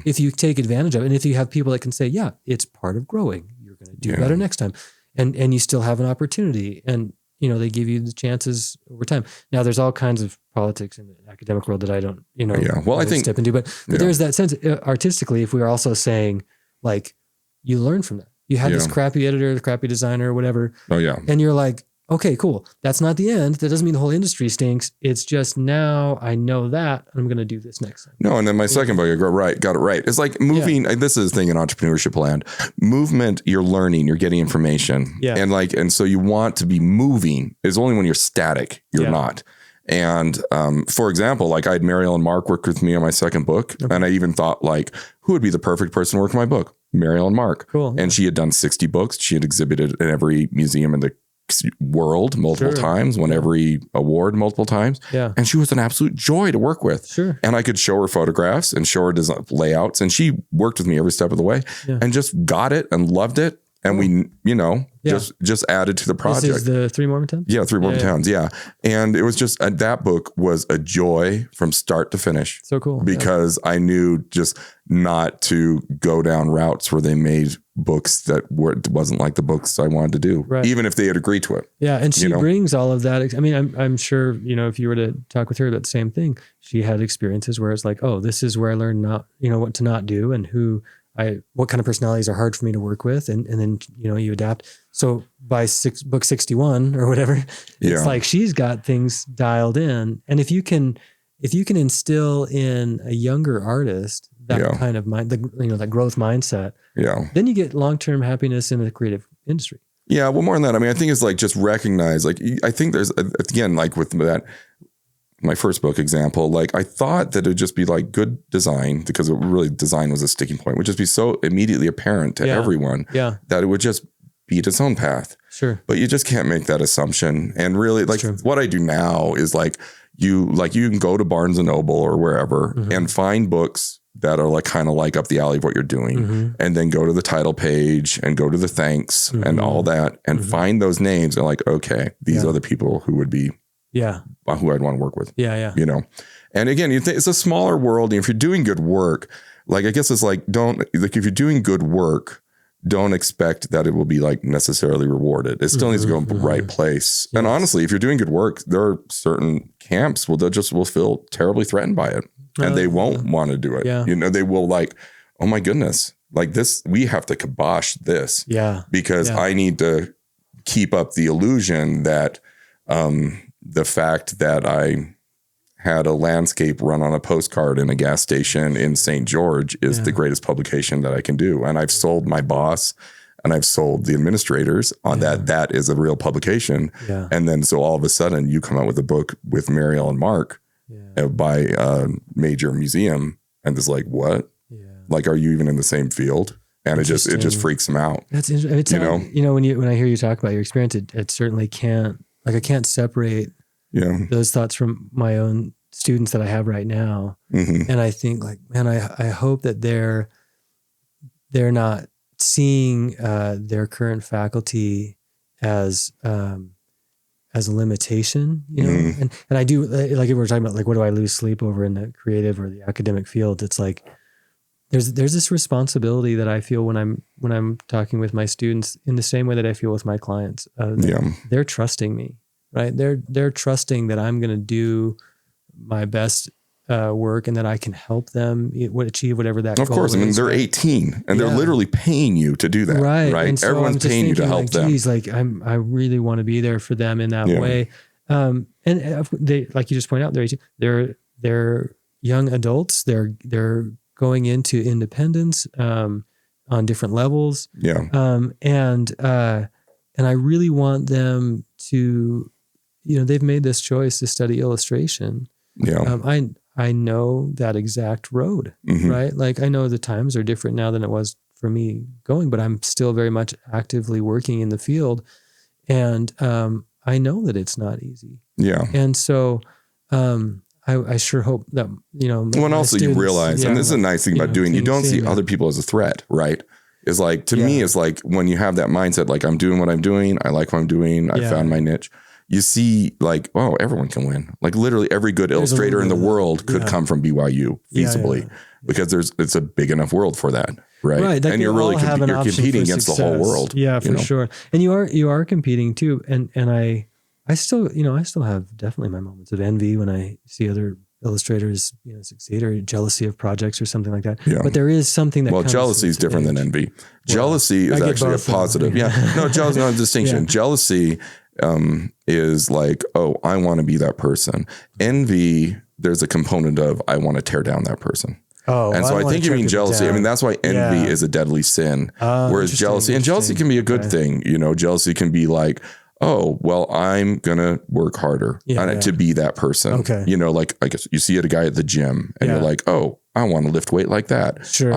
if you take advantage of it. And if you have people that can say, yeah, it's part of growing, you're going to do better next time. And you still have an opportunity. And, they give you the chances over time. Now there's all kinds of politics in the academic world that I don't, I think step into, but there's that sense artistically, if we are also saying like, you learn from that. You had this crappy editor, the crappy designer, whatever. Oh yeah. And you're like, okay, cool. That's not the end. That doesn't mean the whole industry stinks. It's just now I know that I'm going to do this next time. No, and then my second book, I got it right. It's like moving. This is the thing in entrepreneurship land. Movement, you're learning, you're getting information. Yeah. And so you want to be moving. It's only when you're static, you're not. And for example, like I had Mariel and Mark work with me on my second book. Okay. And I even thought like, who would be the perfect person to work on my book? Mariel and Mark. Cool. And she had done 60 books. She had exhibited in every museum in the world multiple times, won every award multiple times. Yeah. And she was an absolute joy to work with. Sure. And I could show her photographs and show her design layouts. And she worked with me every step of the way and just got it and loved it. And we, just added to the project. This is the Three Mormon Towns? Yeah, Three Mormon Towns. Yeah. And it was just, that book was a joy from start to finish. So cool. Because I knew just not to go down routes where they made books that wasn't like the books I wanted to do, even if they had agreed to it. Yeah. And she brings all of that. I mean, I'm sure, if you were to talk with her about the same thing, she had experiences where it's like, oh, this is where I learned what to not do and what kind of personalities are hard for me to work with. And then, you adapt. So by book 61 or whatever, it's like, she's got things dialed in. And if you can instill in a younger artist, that kind of mind, that growth mindset, then you get long-term happiness in the creative industry. Yeah. Well, more than that, I mean, I think it's like, just recognize, like, I think there's again, like with that, my first book example, like I thought that it would just be like good design, because design was a sticking point, would just be so immediately apparent to everyone that it would just beat its own path. Sure. But you just can't make that assumption. And really, like what I do now is like you can go to Barnes and Noble or wherever and find books that are like kind of like up the alley of what you're doing, and then go to the title page and go to the thanks and all that and find those names and like, okay, these are the people who would be who I'd want to work with. Yeah. And again, it's a smaller world. And if you're doing good work, like, I guess it's like, if you're doing good work, don't expect that it will be like necessarily rewarded. It still needs to go in the right place. Yes. And honestly, if you're doing good work, there are certain camps will feel terribly threatened by it, and they won't want to do it. Yeah. They will like, oh my goodness, like this, we have to kibosh this. Yeah. Because I need to keep up the illusion that, the fact that I had a landscape run on a postcard in a gas station in St. George is the greatest publication that I can do. And I've sold my boss and I've sold the administrators on that is a real publication. Yeah. And then, so all of a sudden you come out with a book with Mariel and Mark by a major museum, and it's like, what? Yeah. Like, are you even in the same field? And it just freaks them out. That's interesting. When I hear you talk about your experience, it certainly can't, like, I can't separate those thoughts from my own students that I have right now. Mm-hmm. And I think, like, man, I hope that they're not seeing their current faculty as a limitation, Mm-hmm. And I do, like, if we're talking about, like, what do I lose sleep over in the creative or the academic field? It's like, there's this responsibility that I feel when I'm talking with my students, in the same way that I feel with my clients. They're trusting me, right? They're trusting that I'm going to do my best work, and that I can help them achieve whatever that goal is. Of course, I mean, they're 18 and they're literally paying you to do that, right? And so everyone's paying you to help them. Geez, like, I really want to be there for them in that way. And they, like you just pointed out, they're 18. They're young adults. They're going into independence on different levels. Yeah. And I really want them to, they've made this choice to study illustration. Yeah. I know that exact road, mm-hmm. right? Like, I know the times are different now than it was for me going, but I'm still very much actively working in the field. And I know that it's not easy. Yeah. And so I sure hope that, when also students, you realize, and this is a nice thing about doing, you don't see other people as a threat, right? It's like, to me, it's like, when you have that mindset, like, I'm doing what I'm doing, I like what I'm doing, I found my niche. You see, like, oh, everyone can win. Like, literally every good illustrator in the world could come from BYU feasibly, because it's a big enough world for that. Right. Like, and you're really you're competing against the whole world. Yeah, for sure. And you are competing too. And I still have definitely my moments of envy when I see other illustrators, succeed, or jealousy of projects or something like that. Yeah. But there is something that jealousy is different than envy. Jealousy is actually a positive. Jealousy, no distinction. Yeah. Jealousy is like, oh, I want to be that person. Envy, there's a component of I want to tear down that person. Oh, and so I think you mean jealousy. I mean, that's why envy is a deadly sin. Whereas jealousy can be a good thing. Jealousy can be like, oh, well, I'm going to work harder to be that person. Okay. Like I guess you see a guy at the gym and you're like, oh, I want to lift weight like that. Sure.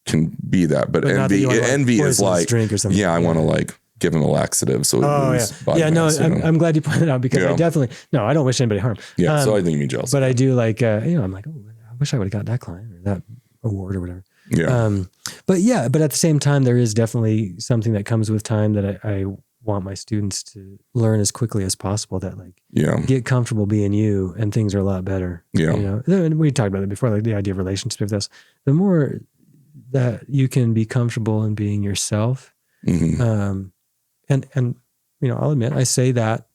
Can be that. But envy is like, drink or something. I want to like give him a laxative. So body mass, I'm glad you pointed out because I definitely, I don't wish anybody harm. Yeah. So I think you mean jealousy. But I do like, I'm like, oh, I wish I would have got that client or that award or whatever. Yeah. But at the same time, there is definitely something that comes with time that I want my students to learn as quickly as possible, that get comfortable being you and things are a lot better. Yeah. We talked about it before, like the idea of relationship with this. The more that you can be comfortable in being yourself, and I'll admit, I say that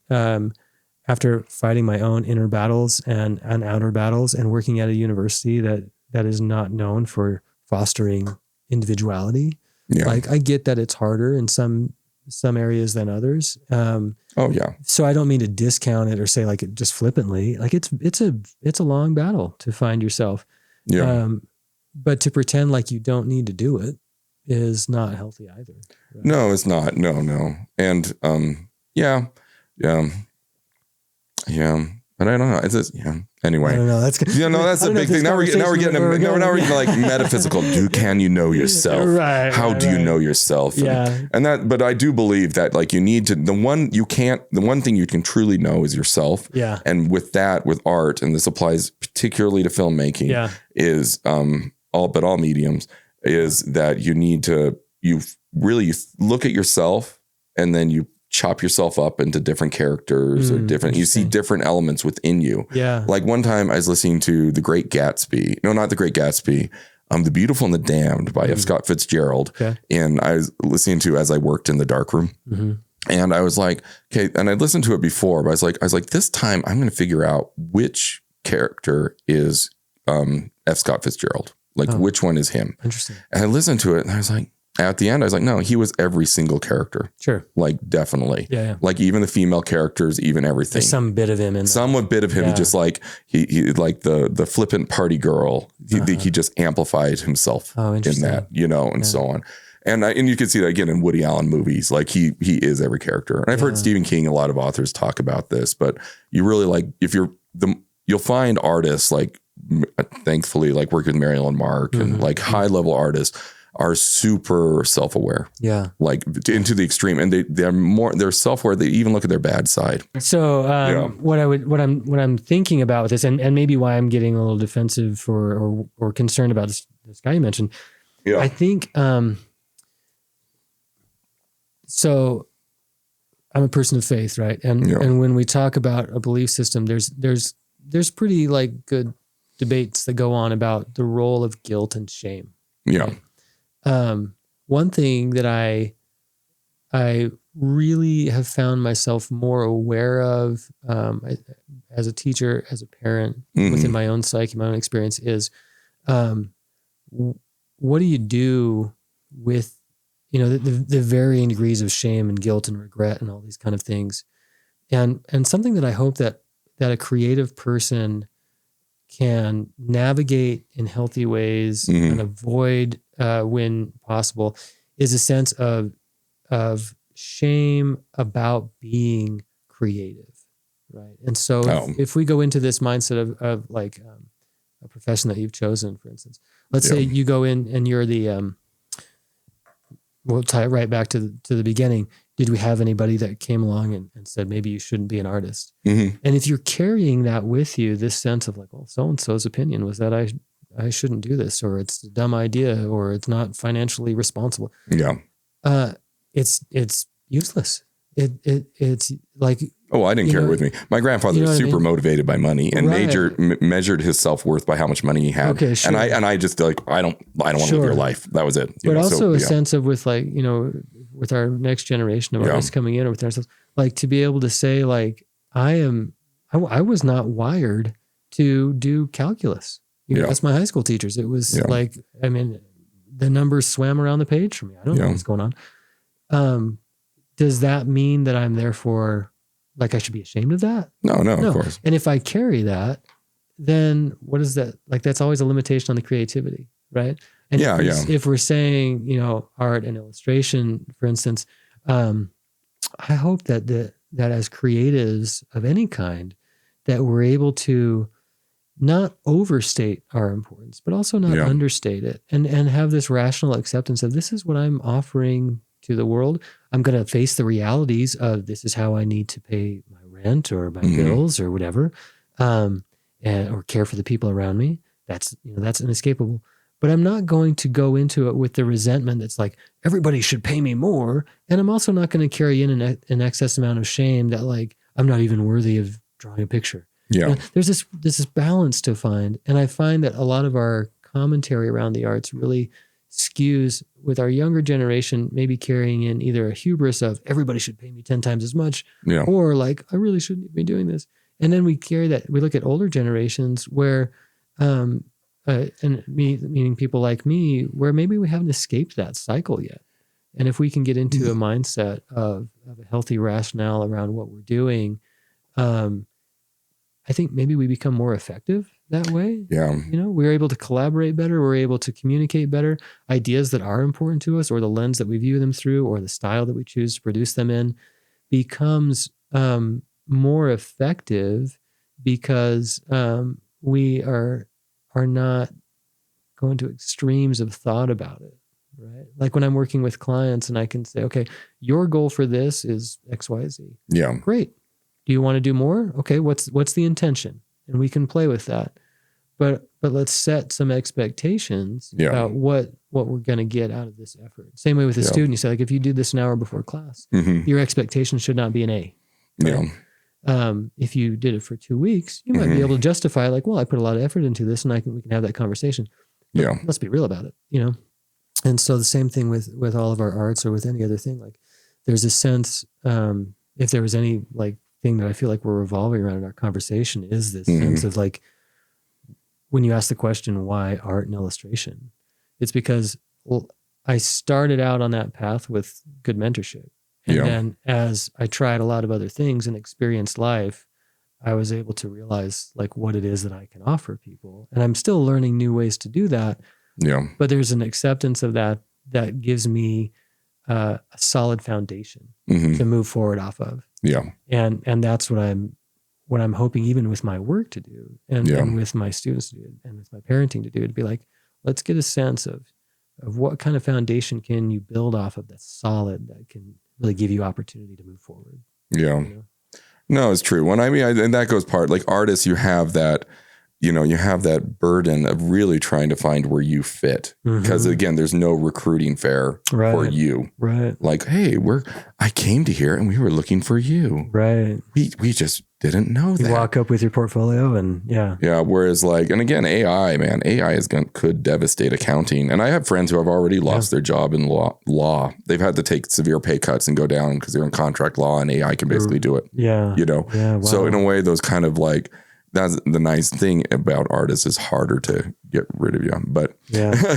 after fighting my own inner battles and outer battles and working at a university that is not known for fostering individuality. Yeah. Like I get that it's harder in some areas than others. So I don't mean to discount it or say like it just flippantly, like it's a long battle to find yourself. Yeah. But to pretend like you don't need to do it is not healthy either. Right? No, it's not. No. And, but I don't know. It's just, anyway. I don't know. That's good. That's a big thing. Now we're getting like metaphysical. Can you know yourself? Right. How do you know yourself? But I do believe that like you need to, the one thing you can truly know is yourself. Yeah. And with art, and this applies particularly to filmmaking, is all mediums, is that you need to, you look at yourself and then you chop yourself up into different characters or different, you see different elements within you. Yeah. Like one time I was listening to The Great Gatsby. No, not The Great Gatsby. The Beautiful and the Damned by F. Scott Fitzgerald. Okay. And I was listening to as I worked in the darkroom. And I was like, okay, and I'd listened to it before, but I was like, this time I'm going to figure out which character is F. Scott Fitzgerald. Like which one is him? Interesting. And I listened to it and I was like, at the end, I was like, no, he was every single character. Sure. Like definitely. Yeah. Like even the female characters, even everything. There's some bit of him in Somewhat bit of him. He just like, he like the flippant party girl. He just amplified himself in that, and so on. And you can see that again in Woody Allen movies. Like he is every character. And I've heard Stephen King, a lot of authors talk about this, but you really like, you'll find artists like, thankfully, like working with Marilyn Mark and like high level artists are super self-aware. Yeah. Like into the extreme. And they're self-aware. They even look at their bad side. So what I'm thinking about with this, and maybe why I'm getting a little defensive or concerned about this guy you mentioned. Yeah. I think, so I'm a person of faith, right? And when we talk about a belief system, there's pretty like good debates that go on about the role of guilt and shame. Yeah. Right? One thing that I really have found myself more aware of, as a teacher, as a parent, within my own psyche, my own experience is, what do you do with, the varying degrees of shame and guilt and regret and all these kind of things. And something that I hope that a creative person can navigate in healthy ways and avoid, when possible, is a sense of shame about being creative, right? And so if we go into this mindset of like a profession that you've chosen, for instance, let's say you go in and you're the, we'll tie it right back to the beginning. Did we have anybody that came along and said, maybe you shouldn't be an artist? And if you're carrying that with you, this sense of like, well, so-and-so's opinion was that I shouldn't do this, or it's a dumb idea, or it's not financially responsible. Yeah. It's useless. It's like, oh, I didn't carry it with me. My grandfather was super motivated by money and measured his self-worth by how much money he had. Okay, sure. And I just like, I don't want to live your life. That was it. But also a sense of with like, with our next generation of artists coming in, or with ourselves, like to be able to say like, I was not wired to do calculus. That's my high school teachers. It was like, I mean, the numbers swam around the page for me. I don't know what's going on. Does that mean that I'm therefore like I should be ashamed of that? No, of course. And if I carry that, then what is that? Like, that's always a limitation on the creativity, right? And if we're saying, art and illustration, for instance, I hope that as creatives of any kind, that we're able to not overstate our importance, but also not understate it, and have this rational acceptance of this is what I'm offering to the world. I'm going to face the realities of this is how I need to pay my rent or my bills or whatever, or care for the people around me. That's inescapable. But I'm not going to go into it with the resentment that's like, everybody should pay me more. And I'm also not going to carry in an excess amount of shame that like, I'm not even worthy of drawing a picture. Yeah. There's this balance to find. And I find that a lot of our commentary around the arts really skews with our younger generation, maybe carrying in either a hubris of everybody should pay me 10 times as much, or like, I really shouldn't be doing this. And then we carry that, we look at older generations where, meaning people like me, where maybe we haven't escaped that cycle yet. And if we can get into a mindset of a healthy rationale around what we're doing, I think maybe we become more effective that way. Yeah. We're able to collaborate better. We're able to communicate better. Ideas that are important to us, or the lens that we view them through, or the style that we choose to produce them in, becomes more effective because we are not going to extremes of thought about it, right? Like when I'm working with clients and I can say, okay, your goal for this is X, Y, Z. Yeah. Great. Do you want to do more? Okay. What's the intention? And we can play with that. But let's set some expectations about what we're going to get out of this effort. Same way with a student. You say, like, if you do this an hour before class, your expectation should not be an A. Right? Yeah. If you did it for 2 weeks, you might be able to justify like, well, I put a lot of effort into this, and we can have that conversation. But let's be real about it, And so the same thing with all of our arts or with any other thing. Like, there's a sense, if there was any like thing that I feel like we're revolving around in our conversation, is this sense of like, when you ask the question, why art and illustration? It's because, well, I started out on that path with good mentorship. And then as I tried a lot of other things and experienced life, I was able to realize like what it is that I can offer people. And I'm still learning new ways to do that. Yeah. But there's an acceptance of that gives me a solid foundation to move forward off of. Yeah. And that's what I'm hoping, even with my work to do and with my students to do and with my parenting to do, to be like, let's get a sense of what kind of foundation can you build off of that's solid, that can really give you opportunity to move forward. Yeah. No, it's true. And that goes part, like artists, you have that, you have that burden of really trying to find where you fit. Because again, there's no recruiting fair for you. Right. Like, hey, I came to here and we were looking for you. Right. We just didn't know that. You walk up with your portfolio and yeah. Whereas like, and again, AI could devastate accounting. And I have friends who have already lost their job in law. They've had to take severe pay cuts and go down because they're in contract law, and AI can basically do it. Yeah. Yeah. Wow. So in a way, those kind of like, that's the nice thing about artists, is harder to get rid of you. But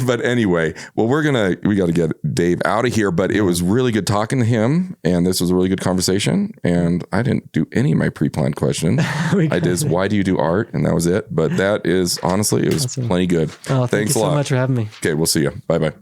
but anyway, well, we got to get Dave out of here, but it was really good talking to him. And this was a really good conversation. And I didn't do any of my pre-planned questions. I did, why do you do art? And that was it. But that is, honestly, it was plenty good. Oh, thanks a lot. Thank you so much for having me. Okay. We'll see you. Bye-bye.